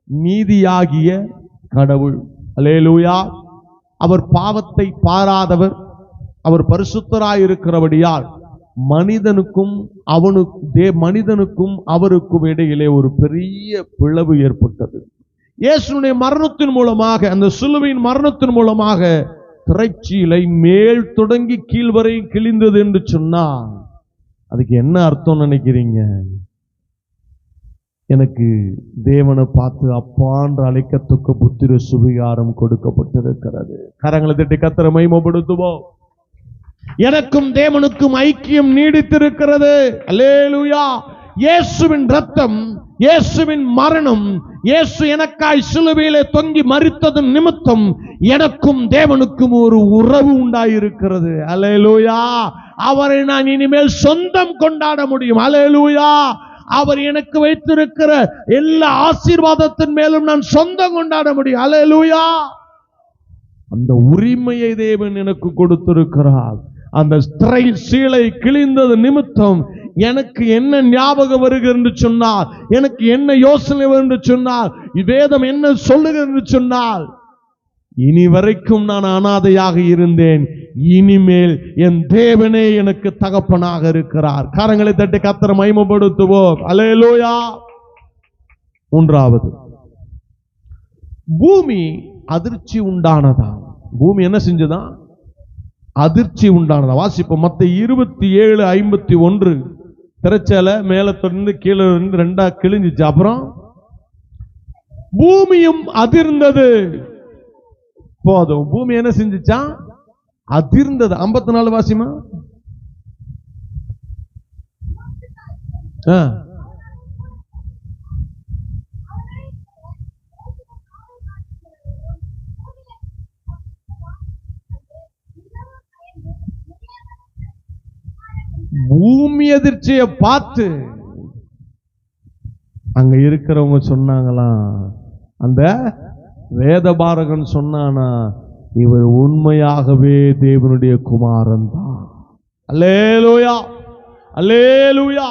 நீதியாகிய கடவுள். அல்லேலூயா. அவர் பாவத்தை பாராதவர், அவர் பரிசுத்தராயிருக்கிறபடியால் மனிதனுக்கும் அவருக்கும் இடையிலே ஒரு பெரிய பிளவு ஏற்பட்டது. இயேசுவின் மரணத்தின் மூலமாக, அந்த சிலுவையின் மரணத்தின் மூலமாக திரைச்சீலை மேல் தொடங்கி கீழ் வரை கிழிந்தது என்று சொன்னால், அதுக்கு என்ன அர்த்தம் நினைக்கிறீங்க? எனக்கு தேவனை பார்த்து அப்பான்ற அழைக்கத்துக்கு புத்திர சுவிகாரம் கொடுக்கப்பட்டிருக்கிறது. கரங்களை தட்டி கர்த்தரை மகிமைப்படுத்துவோம். எனக்கும் தேவனுக்கும் ஐக்கியம் நீடித்திருக்கிறது. அல்லேலூயா. இயேசுவின் ரத்தம், இயேசுவின் மரணம், இயேசு எனக்காய் சிலுவையிலே தொங்கி மரித்ததன் நிமித்தம் எனக்கும் தேவனுக்கும் ஒரு உறவு உண்டாயிருக்கிறது. அல்லேலூயா. அவரை நான் இனிமேல் சொந்தம் கொண்டாட முடியும். அல்லேலூயா. அவர் எனக்கு வைத்திருக்கிற எல்லா ஆசீர்வாதத்தின் மேலும் நான் சொந்தம் கொண்டாட முடியும். அல்லேலூயா. அந்த உரிமையை தேவன் எனக்கு கொடுத்திருக்கிறார். அந்த சீலை கிழிந்தது நிமித்தம் எனக்கு என்ன ஞாபகம் வருகிறது என்று சொன்னால், எனக்கு என்ன யோசனை என்று சொன்னால், வேதம் என்ன சொல்லுகிறது என்று சொன்னால், இனி வரைக்கும் நான் அனாதையாக இருந்தேன், இனிமேல் என் தேவனே எனக்கு தகப்பனாக இருக்கிறார். கரங்களை தட்டி கர்த்தரை மகிமைப்படுத்துவோம். அல்லேலூயா. மூன்றாவது, பூமி அதிர்ச்சி உண்டானதா. பூமி என்ன செஞ்சதா? அதிர்ச்சி உண்டானதா. வாசிப்போம். மத்தேயு 27:51. திரைச்சல மேல தொடர்ந்து கீழே இருந்து ரெண்டா கிழிஞ்சிச்சு. அப்புறம் பூமியும் அதிர்ந்தது. போதும். பூமி என்ன செஞ்சுச்சா? அதிர்ந்தது. 54 வாசிமா. பூமி அதிர்ச்சியை பார்த்து அங்க இருக்கிறவங்க சொன்னாங்களாம், அந்த வேதபாரகன் சொன்னானா, இவர் உண்மையாகவே தேவனுடைய குமாரன் தான். அல்லேலூயா, அல்லேலூயா.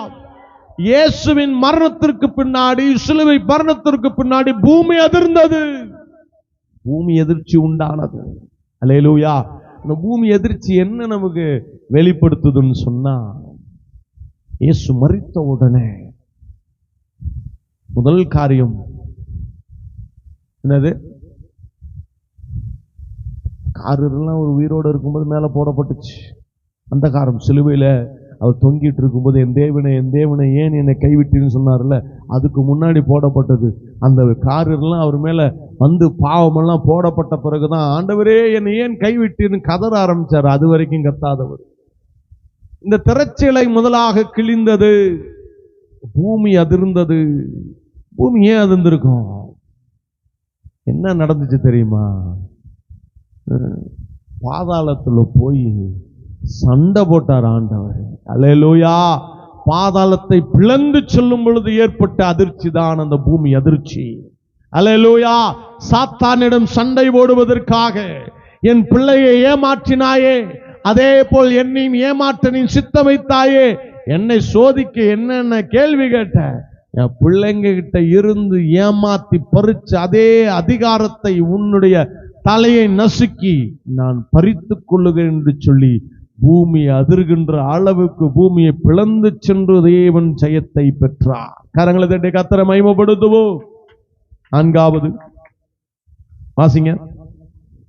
இயேசுவின் மரணத்திற்கு பின்னாடி, சிலுவை மரணத்திற்கு பின்னாடி பூமி அதிர்ந்தது. பூமி எதிர்ச்சி உண்டானது. அல்லேலூயா. இந்த பூமி எதிர்ச்சி என்ன நமக்கு வெளிப்படுத்துதுன்னு சொன்னா, இயேசு மரித்த உடனே முதல் காரியம் என்னது? காரெல்லாம் ஒரு உயிரோடு இருக்கும்போது மேல போடப்பட்டுச்சு. அந்த காரம் சிலுவையில அவர் தொங்கிட்டு இருக்கும்போது, என் தேவனை ஏன் என்னை கைவிட்டீன்னு சொன்னார்ல, அதுக்கு முன்னாடி போடப்பட்டது. அந்த காரெல்லாம் அவர் மேல வந்து பாவமெல்லாம் போடப்பட்ட பிறகுதான், ஆண்டவரே என்னை ஏன் கைவிட்டீன்னு கதற ஆரம்பிச்சார். அது வரைக்கும் கத்தாதவர். இந்த திரைச்சீலை முதலாக கிழிந்தது, பூமி அதிர்ந்தது. பூமி ஏன் அதிர்ந்திருக்கும்? என்ன நடந்துச்சு தெரியுமா? பாதாளத்துல போய் சண்டை போட்டார் ஆண்டவர். அல்லேலூயா. பாதாளத்தை பிளந்து செல்லும் பொழுது ஏற்பட்ட அதிர்ச்சி தான் அந்த பூமி அதிர்ச்சி. அல்லேலூயா. சாத்தானிடம் சண்டை போடுவதற்காக, என் பிள்ளையை ஏமாற்றினாயே, அதே போல் என்னையும் ஏமாற்ற நீ சித்தம் வைத்தாயே, என்னை சோதிக்க என்னென்ன கேள்வி கேட்ட, என் பிள்ளைங்க கிட்ட இருந்து ஏமாத்தி பறிச்சு அதே அதிகாரத்தை உன்னுடைய தலையை நசுக்கி நான் பறித்துக் கொள்ளுகிறேன் என்று சொல்லி பூமி அதிர்கின்ற அளவுக்கு பூமியை பிளந்து சென்று தேவன் ஜெயத்தை பெற்றார். கரங்களை தட்டி கர்த்தரை மகிமைப்படுத்துவோம். நான்காவது வாசிங்க.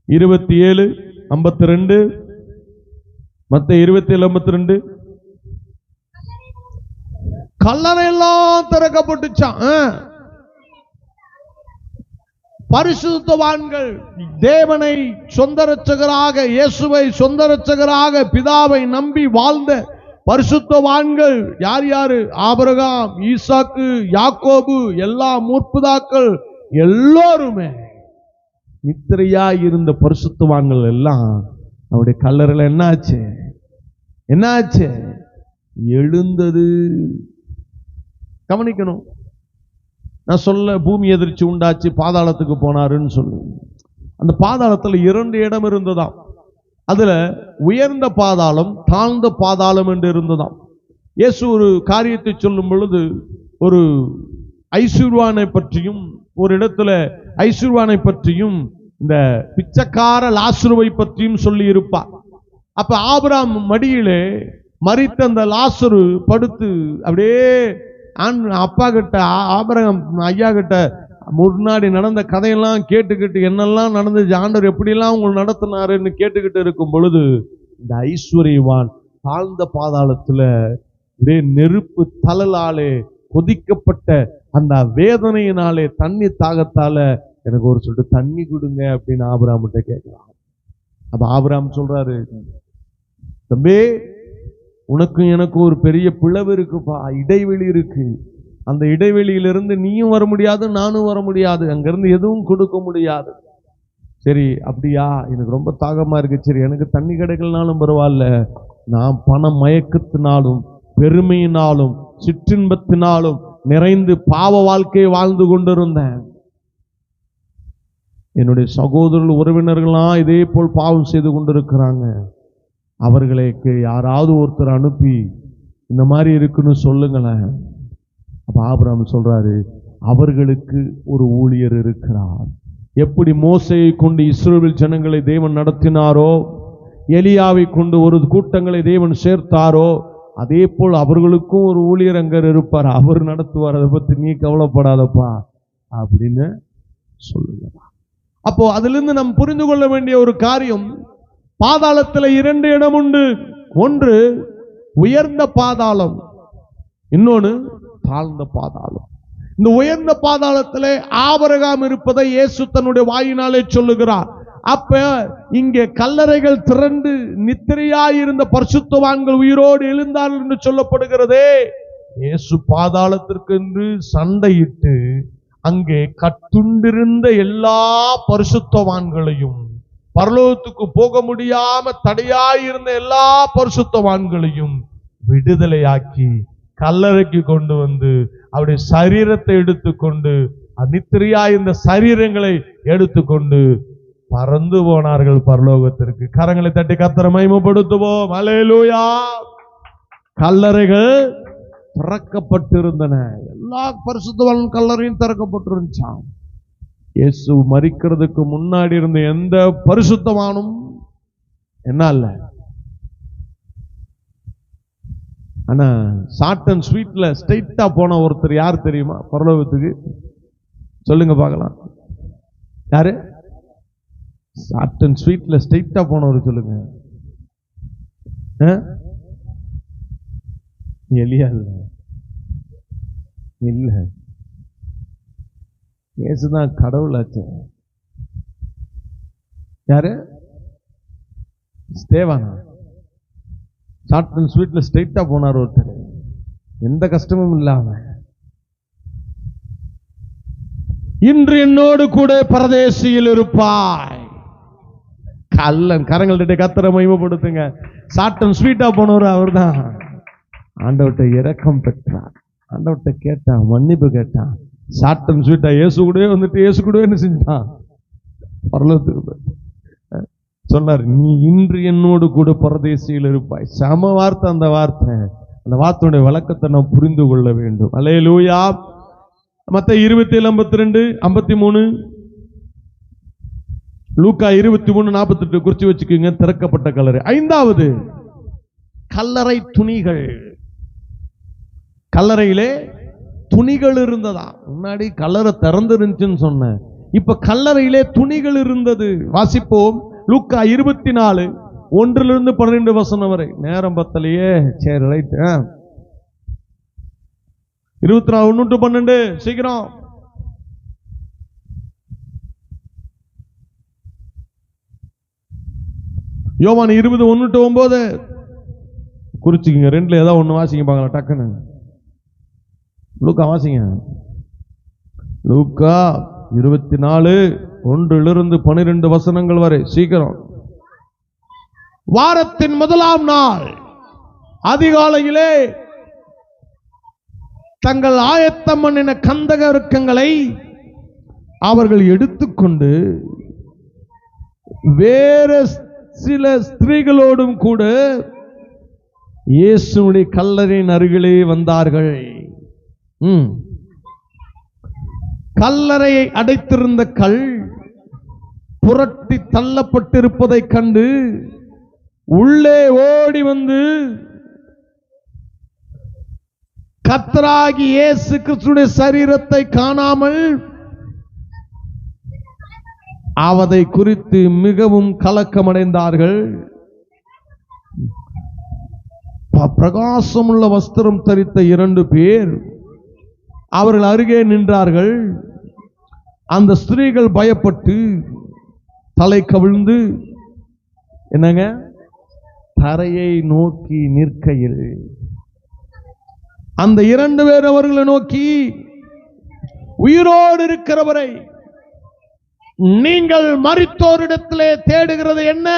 27:52. மத்தேயு 27:52. கல்லறையெல்லாம் திறக்கப்பட்டுச்சான். பரிசுத்தவான்கள், தேவனை சொந்த இரட்சகராக, இயேசுவை சொந்த இரட்சகராக, பிதாவை நம்பி வாழ்ந்த பரிசுத்தவான்கள் யார் யாரு? ஆபிரகாம், ஈசாக்கு, யாக்கோபு, எல்லா முற்பிதாக்கள் எல்லோருமே நித்திரையா இருந்த பரிசுத்தவான்கள் எல்லாம் அவருடைய கல்லறையில என்ன ஆச்சு? எழுந்தது. கவனிக்கணும். நான் சொல்ல பூமி எதிர்ச்சி உண்டாச்சு, பாதாளத்துக்கு போனாருன்னு சொல்லு. அந்த பாதாளத்துல 2 இடம் இருந்ததாம். அதுல உயர்ந்த பாதாளம், தாழ்ந்த பாதாளம் என்று இருந்ததாம். இயேசு ஒரு காரியத்தை சொல்லும் பொழுது, ஒரு ஐஸ்வர்வானை பற்றியும், ஒரு இடத்துல ஐஸ்வர்வானை பற்றியும், இந்த பிச்சைக்கார லாசருவை பற்றியும் சொல்லி இருப்பார். அப்ப ஆபிரகாம் மடியிலே மரித்த அந்த லாசரு படுத்து அப்படியே அப்பா கிட்ட, ஆபிரகாம் ஐயா கிட்ட முன்னாடி நடந்த கதையெல்லாம் கேட்டுக்கிட்டு, என்னெல்லாம் நடந்துச்சு, ஆண்டவர் எப்படியெல்லாம் உங்களை நடத்தினாருன்னு கேட்டுக்கிட்டு இருக்கும் பொழுது, இந்த ஐஸ்வர்யவான் தாழ்ந்த பாதாளத்துல ஒரே நெருப்பு தழலாலே கொதிக்கப்பட்ட அந்த வேதனையினாலே, தண்ணி தாகத்தால, எனக்கு ஒரு சொல்லிட்டு தண்ணி கொடுங்க அப்படின்னு ஆபிரகாம்கிட்ட கேட்கலாம். அப்ப ஆபிரகாம் சொல்றாரு, தம்பி, உனக்கும் எனக்கும் ஒரு பெரிய பிளவு இருக்குப்பா, இடைவெளி இருக்கு. அந்த இடைவெளியிலிருந்து நீயும் வர முடியாது, நானும் வர முடியாது, அங்கிருந்து எதுவும் கொடுக்க முடியாது. சரி, அப்படியா? எனக்கு ரொம்ப தாகமா இருக்கு. சரி, எனக்கு தண்ணி கிடைக்கலனாலும் பரவாயில்ல, நான் பண மயக்கத்தினாலும் பெருமையினாலும் சிற்றின்பத்தினாலும் நிறைந்து பாவ வாழ்க்கையை வாழ்ந்து கொண்டிருந்தேன். என்னுடைய சகோதரர்கள் உறவினர்கள்லாம் இதே போல் பாவம் செய்து கொண்டிருக்கிறாங்க, அவர்களுக்கு யாராவது ஒருத்தர் அனுப்பி இந்த மாதிரி இருக்குன்னு சொல்லுங்களேன். அப்ப ஆபிரகாம் சொல்றாரு, அவர்களுக்கு ஒரு ஊழியர் இருக்கிறார். எப்படி மோசேயை கொண்டு இஸ்ரவேல் ஜனங்களை தேவன் நடத்தினாரோ, எலியாவை கொண்டு ஒரு கூட்டங்களை தேவன் சேர்த்தாரோ, அதே போல் அவர்களுக்கும் ஒரு ஊழியர் அங்க இருப்பார், அவர் நடத்துவார், அதை பத்தி நீ கவலைப்படாதப்பா அப்படின்னு சொல்லுங்க. அப்போ அதிலிருந்து நாம் புரிந்து கொள்ள வேண்டிய ஒரு காரியம், பாதாளத்தில் 2 இடம் உண்டு. ஒன்று உயர்ந்த பாதாளம், இன்னொன்று தாழ்ந்த பாதாளம். இந்த உயர்ந்த பாதாளத்திலே ஆபிரகாம் இருப்பதை இயேசு தன்னுடைய வாயினாலே சொல்லுகிறார். அப்ப இங்கே கல்லறைகள் திரண்டு நித்திரையாயிருந்த பரிசுத்தவான்கள் உயிரோடு எழுந்தார்கள் என்று சொல்லப்படுகிறதே. இயேசு பாதாளத்திற்கு என்று சண்டையிட்டு அங்கே கட்டுண்டிருந்த எல்லா பரிசுத்தவான்களையும், பரலோகத்துக்கு போக முடியாம தடையாயிருந்த எல்லா பரிசுத்தவான்களையும் விடுதலையாக்கி கல்லறைக்கு கொண்டு வந்து அவருடைய சரீரத்தை எடுத்துக்கொண்டு, நித்திரையாயிருந்த சரீரங்களை எடுத்துக்கொண்டு பறந்து போனார்கள் பரலோகத்திற்கு. கரங்களை தட்டி கர்த்தரை மகிமைப்படுத்துவோம். அல்லேலூயா. கல்லறைகள் திறக்கப்பட்டிருந்தன. எல்லா பரிசுத்தவான் கல்லறையும் திறக்கப்பட்டிருந்துச்சாம். இயேசு மரிக்கிறதுக்கு முன்னாடி இருந்த எந்த பரிசுத்தவானும் என்ன இல்ல. ஆனா ஷார்ட் அண்ட் ஸ்வீட்ல ஸ்ட்ரைட்டா போன ஒருத்தர் யார் தெரியுமா பரலோகத்துக்கு? சொல்லுங்க பார்க்கலாம். யாரு? ஷார்ட் அண்ட் ஸ்வீட்ல ஸ்ட்ரைட்டா போனவர் சொல்லுங்க. எலியா இல்ல, இயேசுதான் கடவுளாச்சு. யாரு? ஸ்தேவானா? ஷார்ட் அண்ட் ஸ்வீட்ல ஸ்ட்ரைட்டா போனார் ஒருத்தர், எந்த கஷ்டமும் இல்லாம. இன்று என்னோடு கூட பரதேசியில் இருப்பாய். கல்லன். கரங்கள்கிட்ட கர்த்தரை மகிமைப்படுத்துங்க. ஷார்ட் அண்ட் ஸ்வீட்டா போனவர் அவர் தான். ஆண்டவர்கிட்ட இரக்கம் பெற்றார், ஆண்டவர்கிட்ட கேட்டான், மன்னிப்பு கேட்டான். ஷார்ட் அண்ட் ஸ்வீட்டா இயேசு கூடவே வந்துட்டு இயேசு கூடவே என்ன செஞ்சான்? பரலோகத்துக்கு சொன்னார், நீ இன்று என்னோடு கூட பரதேசியில் இருப்பாய். சம வார்த்தை அந்த வார்த்தை. அந்த வார்த்தையுடைய விளக்கத்தை நாம் புரிந்து கொள்ள வேண்டும். அல்லேலூயா. மத்தேயு 27:52-53, லூக்கா 23:48 குறிச்சு வச்சுக்கோங்க. திறக்கப்பட்ட கல்லறை. 5வது கல்லறை துணிகள். கல்லறையிலே துணிகள் இருந்ததா? முன்னாடி கல்லறை திறந்து இருந்துச்சுன்னு சொன்னேன், இப்ப கல்லறையிலே துணிகள் இருந்தது. வாசிப்போம். லூக்கா 24:1-12 வரை. நேரம் பத்தலையே, சரி ரைட். 24:1-12 சீக்கிரம். யோவான் 20:1-9 குறிச்சுக்கீங்க. 2ல ஏதாவது ஒண்ணு வாசிங்க பார்க்கலாம் டக்குன்னு. லூக்கா வாசிங்க. லூக்கா 24:1-12 வரை சீக்கிரம். வாரத்தின் முதலாம் நாள் அதிகாலையிலே தங்கள் ஆயத்தம் பண்ணின கந்தக விருட்சங்களை அவர்கள் எடுத்துக்கொண்டு வேறு சில ஸ்திரீகளோடும் கூட இயேசுவுடைய கல்லறையின் அருகிலே வந்தார்கள். கல்லறையை அடைத்திருந்த கல் புரட்டி தள்ளப்பட்டிருப்பதை கண்டு உள்ளே ஓடி வந்து கர்த்தராகிய இயேசு கிறிஸ்துவின் சரீரத்தை காணாமல் அவதை குறித்து மிகவும் கலக்கமடைந்தார்கள். பிரகாசமுள்ள வஸ்திரம் தரித்த 2 பேர் அவர்கள் அருகே நின்றார்கள். அந்த ஸ்திரீகள் பயப்பட்டு தலை கவிழ்ந்து என்னங்க தரையை நோக்கி நிற்கையில் அந்த 2 பேர் அவர்களை நோக்கி, உயிரோடு இருக்கிறவரை நீங்கள் மரித்தோரிடத்திலே தேடுகிறது என்ன?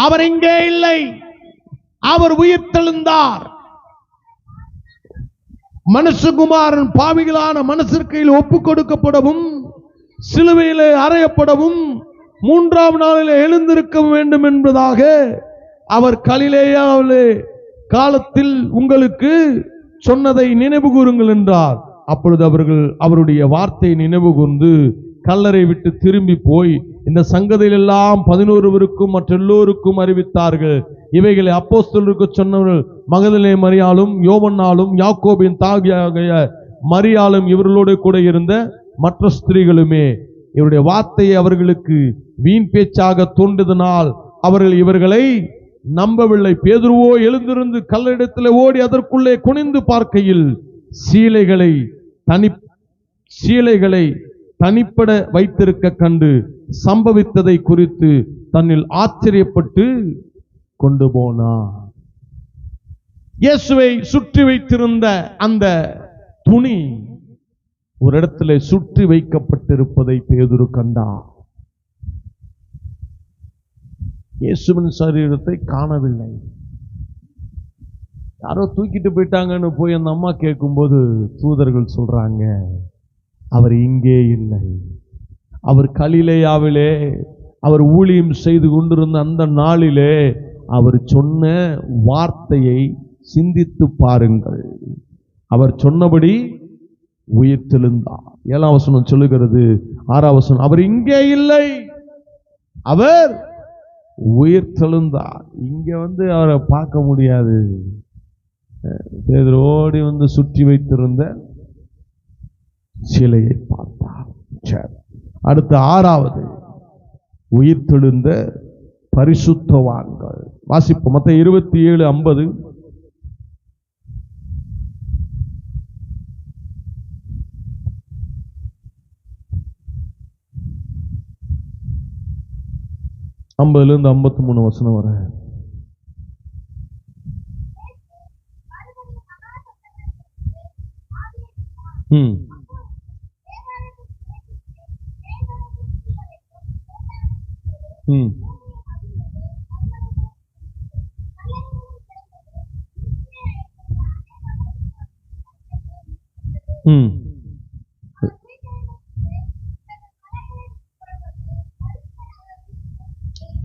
அவர் இங்கே இல்லை, அவர் உயிர்த்தெழுந்தார். மனுஷகுமாரன் பாவிகளான மனுஷர் கையில் ஒப்புக் கொடுக்கப்படவும் சிலுவையிலே அறையப்படவும் 3ஆம் நாளிலே எழுந்திருக்க வேண்டும் என்பதாக அவர் கலிலேயாவிலே காலத்தில் உங்களுக்கு சொன்னதை நினைவு கூறுங்கள் என்றார். அப்பொழுது அவர்கள் அவருடைய வார்த்தையை நினைவு கூர்ந்து கல்லறை விட்டு திரும்பி போய் இந்த சங்கதியில் எல்லாம் 11 மற்ற எல்லோருக்கும் அறிவித்தார்கள். இவைகளை அப்போஸ்தலருக்கு சொன்னவர்கள் மகதலேனே மரியாளும் யோவன்னாலும் யாக்கோபின் தாகிய மரியாளும் இவர்களோடு கூட இருந்த மற்ற ஸ்திரீகளுமே. இவருடைய வார்த்தையை அவர்களுக்கு வீண் பேச்சாக தோன்றியதனால் அவர்கள் இவர்களை நம்பவில்லை. பேதுருவோ எழுந்திருந்து கல்லறையிடத்தில் ஓடி அதற்குள்ளே குனிந்து பார்க்கையில் சீலைகளை தனிப்பட வைத்திருக்க கண்டு சம்பவித்ததை குறித்து தன்னில் ஆச்சரியப்பட்டு கொண்டு போனார். இயேசுவை சுற்றி வைத்திருந்த அந்த துணி ஒரு இடத்துல சுற்றி வைக்கப்பட்டிருப்பதை பேதுரு கண்டார். இயேசுவின் சரீரத்தை காணவில்லை. யாரோ தூக்கிட்டு போயிட்டாங்கன்னு போய் அந்த அம்மா கேட்கும்போது தூதர்கள் சொல்றாங்க, அவர் இங்கே இல்லை. அவர் கலிலேயாவிலே அவர் ஊழியம் செய்து கொண்டிருந்த அந்த நாளிலே அவர் சொன்ன வார்த்தையை சிந்தித்து பாருங்கள். அவர் சொன்னபடி உயிர்த்தெழுந்தார். 7ஆம் வசனம் சொல்லுகிறது. 6ஆம் வசனம், அவர் இங்கே இல்லை, அவர் உயிர்த்தெழுந்தார். இங்க அவரை பார்க்க முடியாது. பேதுரு ஓடி சுற்றி வைத்திருந்த சிலையை பார்த்தார். அடுத்த 6வது உயிர்த்தெழுந்த பரிசுத்தவான்கள். வாசிப்போம். மத்தேயு 27:50. இருந்து 53 வசனம் வர.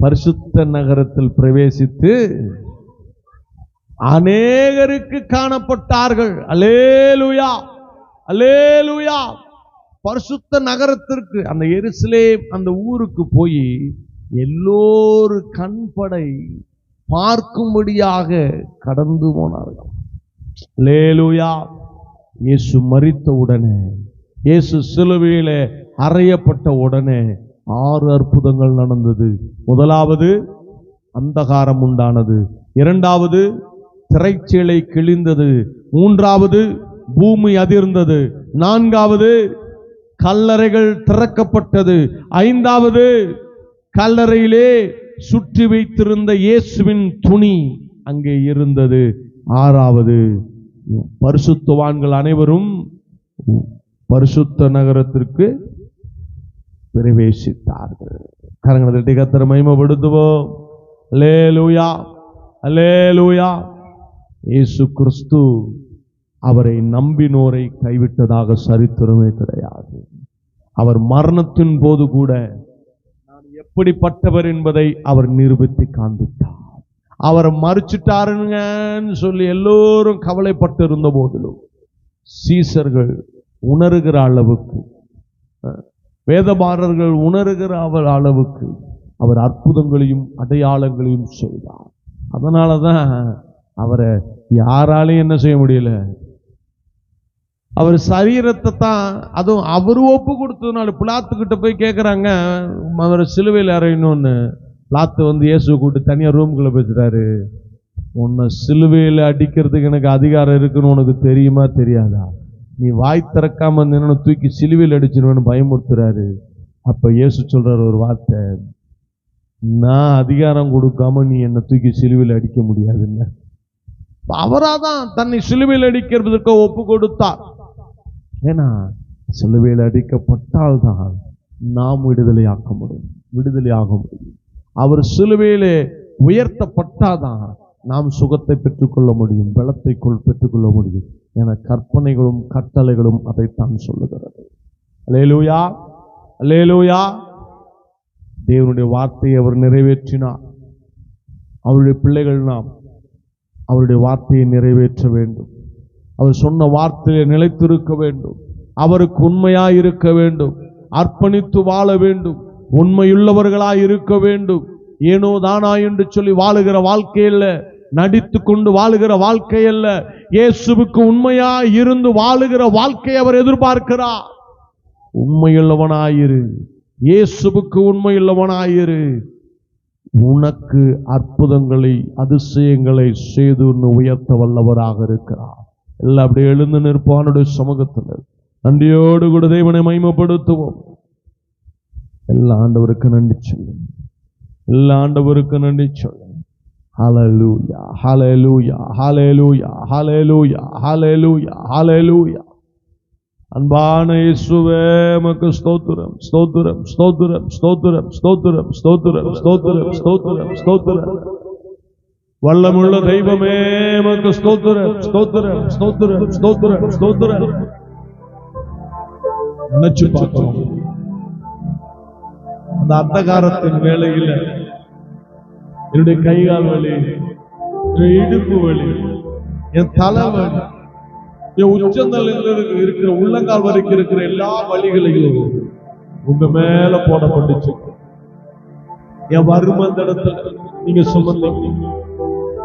பரிசுத்த நகரத்தில் பிரவேசித்து அநேகருக்கு காணப்பட்டார்கள். அல்லேலூயா, அல்லேலூயா. பரிசுத்த நகரத்திற்கு, அந்த எருசலேம் அந்த ஊருக்கு போய் எல்லோரு கண்படை பார்க்கும்படியாக கடந்து போனார்கள். அல்லேலூயா. இயேசு மரித்த உடனே, இயேசு சிலுவையிலே அறையப்பட்ட உடனே 6 அற்புதங்கள் நடந்தது. முதலாவது அந்தகாரம் உண்டானது. 2வது திரைச்சீலை கிழிந்தது. 3வது பூமி அதிர்ந்தது. 4வது கல்லறைகள் திறக்கப்பட்டது. 5வது கல்லறையிலே சுற்றி வைத்திருந்த இயேசுவின் துணி அங்கே இருந்தது. 6வது பரிசுத்தவான்கள் அனைவரும் பரிசுத்த நகரத்திற்கு பிரவேசித்தார்கள். கரங்களை தட்டி கர்த்தரை மகிமைப்படுத்துவோம். அல்லேலூயா, அல்லேலூயா. இயேசு கிறிஸ்து அவரை நம்பினோரை கைவிட்டதாக சரித்திரமே கிடையாது. அவர் மரணத்தின் போது கூட நான் எப்படிப்பட்டவர் என்பதை அவர் நிரூபித்து காண்பித்தார். அவர் மறிச்சிட்டாருங்கன்னு சொல்லி எல்லோரும் கவலைப்பட்டு இருந்த போதிலும் சீசர்கள் உணர்கிற அளவுக்கு, வேதபாரர்கள் உணர்கிற அளவுக்கு அவர் அற்புதங்களையும் அடையாளங்களையும் செய்தார். அதனாலதான் அவரை யாராலையும் என்ன செய்ய முடியல. அவர் சரீரத்தை தான், அதுவும் அவர் ஒப்பு கொடுத்ததுனால பிலாத்துக்கிட்ட போய் கேட்குறாங்க, அவர் சிலுவையில் அறையணும்னு. பிலாத்து இயேசு கூப்பிட்டு தனியாக ரூமுக்குள்ள பேசுறாரு. உன்னை சிலுவையில் அடிக்கிறதுக்கு எனக்கு அதிகாரம் இருக்குன்னு உனக்கு தெரியுமா தெரியாதா? நீ வாய் திறக்காம நின்று தூக்கி சிலுவையில் அடிச்சிருவேன்னு பயமுறுத்துறாரு. அப்ப இயேசு சொல்றாரு ஒரு வார்த்தை, நான் அதிகாரம் கொடுக்காம நீ என்னை தூக்கி சிலுவையில் அடிக்க முடியாதுன்னு. அவராதான் தன்னை சிலுவையில் அடிக்கிறதுக்கு ஒப்பு கொடுத்தார். ஏன்னா சிலுவையில் அடிக்கப்பட்டால்தான் நாம் விடுதலையாக்க முடியும், விடுதலையாக முடியும். அவர் சிலுவையிலே உயர்த்தப்பட்டாதான் நாம் சுகத்தை பெற்றுக்கொள்ள முடியும், பலத்தை பெற்றுக்கொள்ள முடியும். என கற்பனைகளும் கட்டளைகளும் அதைத்தான் சொல்லுகிறது. அல்லேலூயா. அல்லேலூயா. தேவனுடைய வார்த்தையை அவர் நிறைவேற்றினார். அவருடைய பிள்ளைகள் நாம் அவருடைய வார்த்தையை நிறைவேற்ற வேண்டும். அவர் சொன்ன வார்த்தையை நிலைத்திருக்க வேண்டும். அவருக்கு உண்மையாய் இருக்க வேண்டும். அர்ப்பணித்து வாழ வேண்டும். உண்மையுள்ளவர்களாய் இருக்க வேண்டும். ஏனோ தானா என்று சொல்லி வாழுகிற வாழ்க்கையல்ல, நடித்து கொண்டு வாழுகிற வாழ்க்கையல்ல, இயேசுவுக்கு உண்மையாய் இருந்து வாழுகிற வாழ்க்கையை அவர் எதிர்பார்க்கிறார். உண்மையுள்ளவனாயிரு, இயேசுவுக்கு உண்மையுள்ளவனாயிரு. உனக்கு அற்புதங்களை அதிசயங்களை செய்து உயர்த்த வல்லவராக இருக்கிறார். எல்லாம் அப்படியே எழுந்து நிற்பானுடைய சமூகத்தில் நன்றியோடு கூட தேவனை மகிமைப்படுத்துவோம். எல்லா ஆண்டவருக்கு நன்றி சொல்லும். எல்லா ஆண்டவருக்கு நன்றி சொல்லும். ஹல்லேலூயா, ஹல்லேலூயா, ஹல்லேலூயா, ஹல்லேலூயா, ஹல்லேலூயா, ஹல்லேலூயா. அன்பான இயேசுவே, உமக்கு ஸ்தோத்திரம், ஸ்தோத்திரம், ஸ்தோத்திரம், ஸ்தோத்திரம், ஸ்தோத்திரம், ஸ்தோத்திரம், ஸ்தோத்திரம், ஸ்தோத்திரம், ஸ்தோத்திரம். வல்லமுள்ள தெய்வமே, உமக்கு ஸ்தோத்திரம், ஸ்தோத்திரம், ஸ்தோத்திரம், ஸ்தோத்திரம், ஸ்தோத்திரம். நினைச்சு பார்க்கிறோம், அந்த அந்தகாரத்தின் வேளையில என்னுடைய கைகால் வலி, என் இடுப்பு வலி, என் தலை வலி, என் உச்சந்தலையில் இருக்கிற உள்ளங்கால் வரைக்கும் இருக்கிற எல்லா வலிகளையும் உங்க மேல போடப்பட்டுச்சு. என் வறுமை அந்த இடத்துல நீங்க சுமந்தீங்க.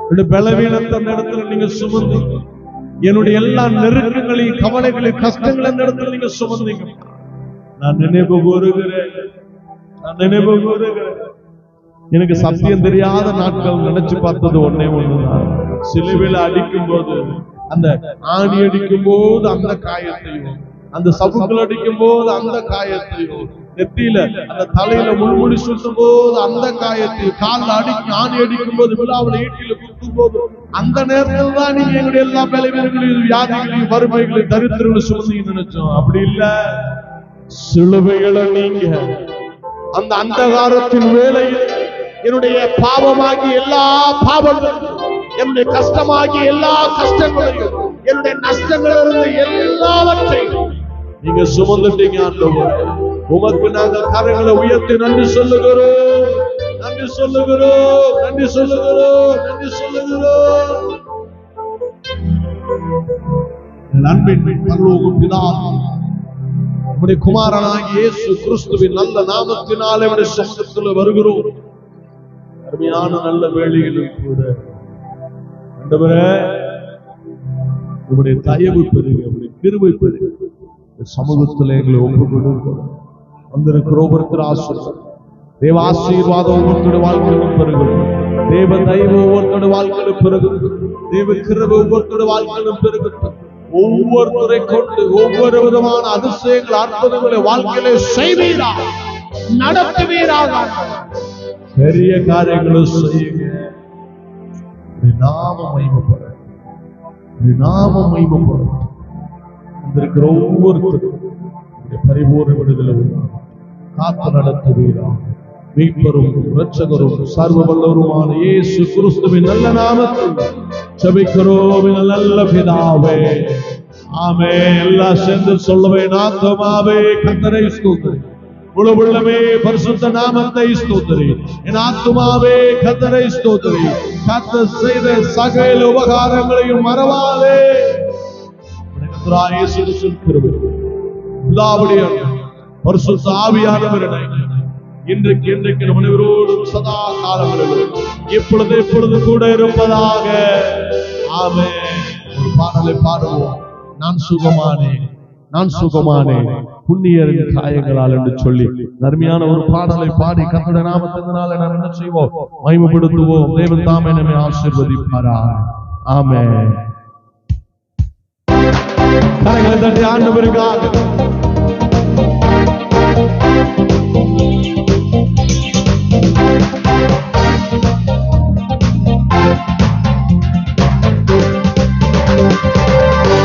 என்னுடைய பலவீனத்தை அந்த இடத்துல நீங்க சுமந்தீங்க. என்னுடைய எல்லா நெருக்கங்களையும் கவலைகளையும் கஷ்டங்களை அந்த இடத்துல நீங்க சுமந்தீங்க. நான் நினைவு கூறுகிறேன், நான் நினைவு கூறுகிறேன். எனக்கு சத்தியம் தெரியாத நாட்கள் நினைச்சு பார்த்தது ஒன்னே ஒண்ணுதான். சிலுவையில அடிக்கும் போது, அந்த ஆணி அடிக்கும் போது அந்த காயத்தையும், அந்த சவுக்குகள் அடிக்கும் போது அந்த காயத்தையும், நெத்தியில அந்த தலையில முள்முடி சுட்டும் போது அந்த காயத்தையும், காலில் ஆணி அடிக்கும் போது, விழாவில் ஈட்டியில குத்தும் போது, அந்த நேரத்தில் தான் நீங்க எங்களுடைய எல்லா பலவீனங்களையும், வியாதிகளையும், வறுமைகளையும், தரித்திரங்களை சுமந்தீங்கன்னு நினைச்சோம். அப்படி இல்ல, சிலுவைகளை நீங்க அந்த அந்தகாரத்தின் வேளையில் என்னுடைய பாவமாகி எல்லா பாவங்களையும், என்னுடைய கஷ்டமாகி எல்லா கஷ்டங்களையும், என்னுடைய நஷ்டங்களிலிருந்து எல்லாவற்றையும் நீங்க சுமந்துட்டீங்க. ஆண்டவரே, உமக்கு நாங்கள் கரங்களை உயர்த்தி நன்றி சொல்லுகிறோம், நன்றி சொல்லுகிறோம், நன்றி சொல்லுகிறோம், நன்றி சொல்லுகிறோம். அன்பின் பரலோக பிதாவே, உம்முடைய குமாரனாகிய இயேசு கிறிஸ்துவின் நல்ல நாமத்தினாலே உம்முடைய சமூகத்தில் வருகிறோம். அருமையான நல்ல வேளையிலும் கூட ஆண்டவரே, உம்முடைய தயவு பெருக, உம்முடைய கிருபை பெருக, சமூகத்தில் எங்களை ஒப்புக் கொடுக்கிறோம். வந்திருக்கிற ஒவ்வொருத்தர் ஆசீர்வாதம், தேவ ஆசீர்வாதம் ஒவ்வொருத்தருடைய வாழ்க்கையிலும் பெருகட்டும். தேவ தயவு ஒவ்வொருத்தருடைய வாழ்க்கையிலும் பெருகட்டும். தேவ கிருபை ஒவ்வொருத்தருடைய வாழ்க்கையிலும் பெருகட்டும். ஒவ்வொருத்தரை கொண்டு ஒவ்வொரு விதமான அதிசயங்கள், அற்புதங்களை வாழ்க்கையிலே செய்வீராக, நடத்துவீராக. பெரிய காரியங்களை செய்யுங்க. நாமம் மகிமைப்படும், நாமம் மகிமைப்படும். வந்திருக்கிற ஒவ்வொருத்தரும் பரிபூர்ண விடுதலை காத்து நடத்துவீராக. மீட்பரும் இரட்சகரும் சர்வ வல்லவருமான இயேசு கிறிஸ்துவின் நல்ல நாமத்தில் ஜெபிக்கிறோம் நல்ல பிதாவே, ஆமென். எல்லாம் சேர்ந்து சொல்லுவேன், ஆத்துமாவே கர்த்தரை ஸ்தோத்திரி, முழு உள்ளமே பரிசுத்த நாமத்தை ஸ்தோத்திரி. என் ஆத்துமாவே கர்த்தரை ஸ்தோத்திரி, கர்த்தர் செய்த சகல உபகாரங்களையும் மறவாதே. கர்த்தராகிய இயேசு கிறிஸ்துவின் கிருபை, பிதாவுடைய பரிசுத்த ஆவியானவரே இன்றைக்கு என்றைக்கு நம் அனைவரோடும் சதா காலங்களிலும் எப்பொழுது எப்பொழுது கூட இருப்பதாக. ஆமென். ஒரு பாடலை பாடுவோம். நான் சுகமானேன், நான் சுகமானேன் புண்ணியரின் காயங்களால் என்று சொல்லி அருமையான ஒரு பாடலை பாடி கர்த்தருடைய நாமத்தினாலே நாம் என்ன செய்வோம்? மகிமைப்படுத்துவோம். தேவன் தாமே நம்மை ஆசீர்வதிப்பாராக. ஆமென். கரங்களை தட்டி ஆண்டவருக்காக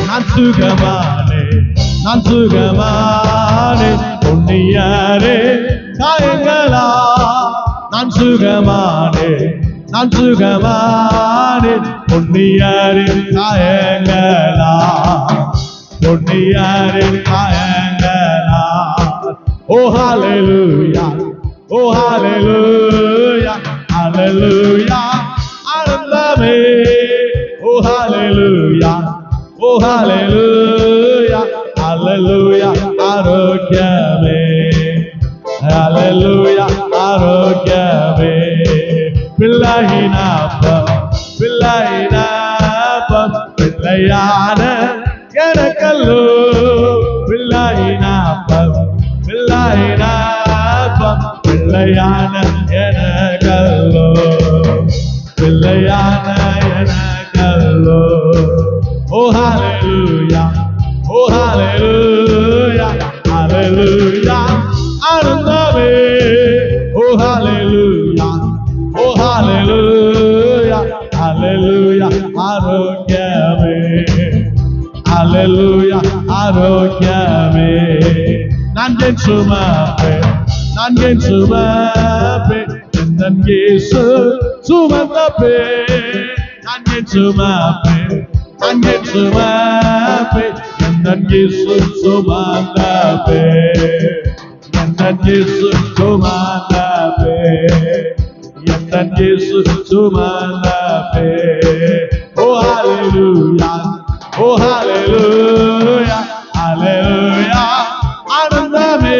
நான் சுகமானே, நான் சுகமானே புண்ணியரே காயங்களா. நான் சுகமானே, நான் சுகமானே புண்ணியரின் காயங்களா, புண்ணியரின் காயங்களா. Oh hallelujah, oh hallelujah, hallelujah, ஆனந்தமே. Oh hallelujah, oh hallelujah, hallelujah, ஆரோக்கியமே. Hallelujah, ஆரோக்கியமே. பிள்ளையினாப்பம், பிள்ளையினாப்பம், பிள்ளையான எனக்கல்லோ. பிள்ளையினாப்பம், பிள்ளையினாப்பம், பிள்ளையான எனக்கல்லோ. பிள்ளையான எனக்கல்லோ. Oh hallelujah, oh hallelujah, hallelujah, ஆனந்தமே. Oh hallelujah, oh hallelujah, hallelujah, ஆரோக்கியமே. Hallelujah, ஆரோக்கியமே. நான் என் சுமப்பேன், நான் என் சுமப்பேன், என் இயேசு சுமந்தப்பே. நான் என் சுமப்பேன், நான் என் சுமப்பேன், என் இயேசு சுமந்தப்பே. என் இயேசு சுமந்தப்பே, என் இயேசு சுமந்தப்பே. Oh hallelujah, oh hallelujah, hallelujah, ஆனந்தமே.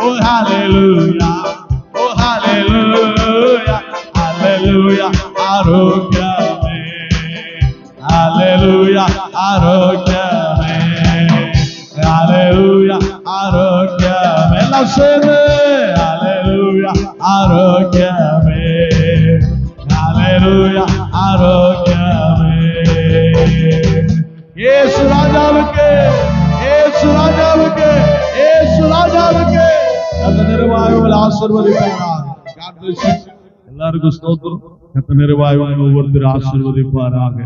Oh hallelujah, oh hallelujah, hallelujah, ஆரோக்கியமே. Hallelujah, ஆரோக்கியமே. Hallelujah, ஆரோக்கியமே. எல்லாம் சேர்ந்து Hallelujah, ஆரோக்கியமே. Hallelujah, ஆரோக்கியமே. இயேசு ராஜாவுக்கு, இயேசு ராஜாவுக்கு, இயேசு ராஜாவுக்கு அந்த நிறைவாயுகள் ஆசீர்வதிப்பாராக. God bless you. எல்லாருக்கும் ஸ்தோத்திரம். கர்த்தர் நிறைவாயுகள் ஒவ்வொருத்தரும் ஆசீர்வதிப்பாராக.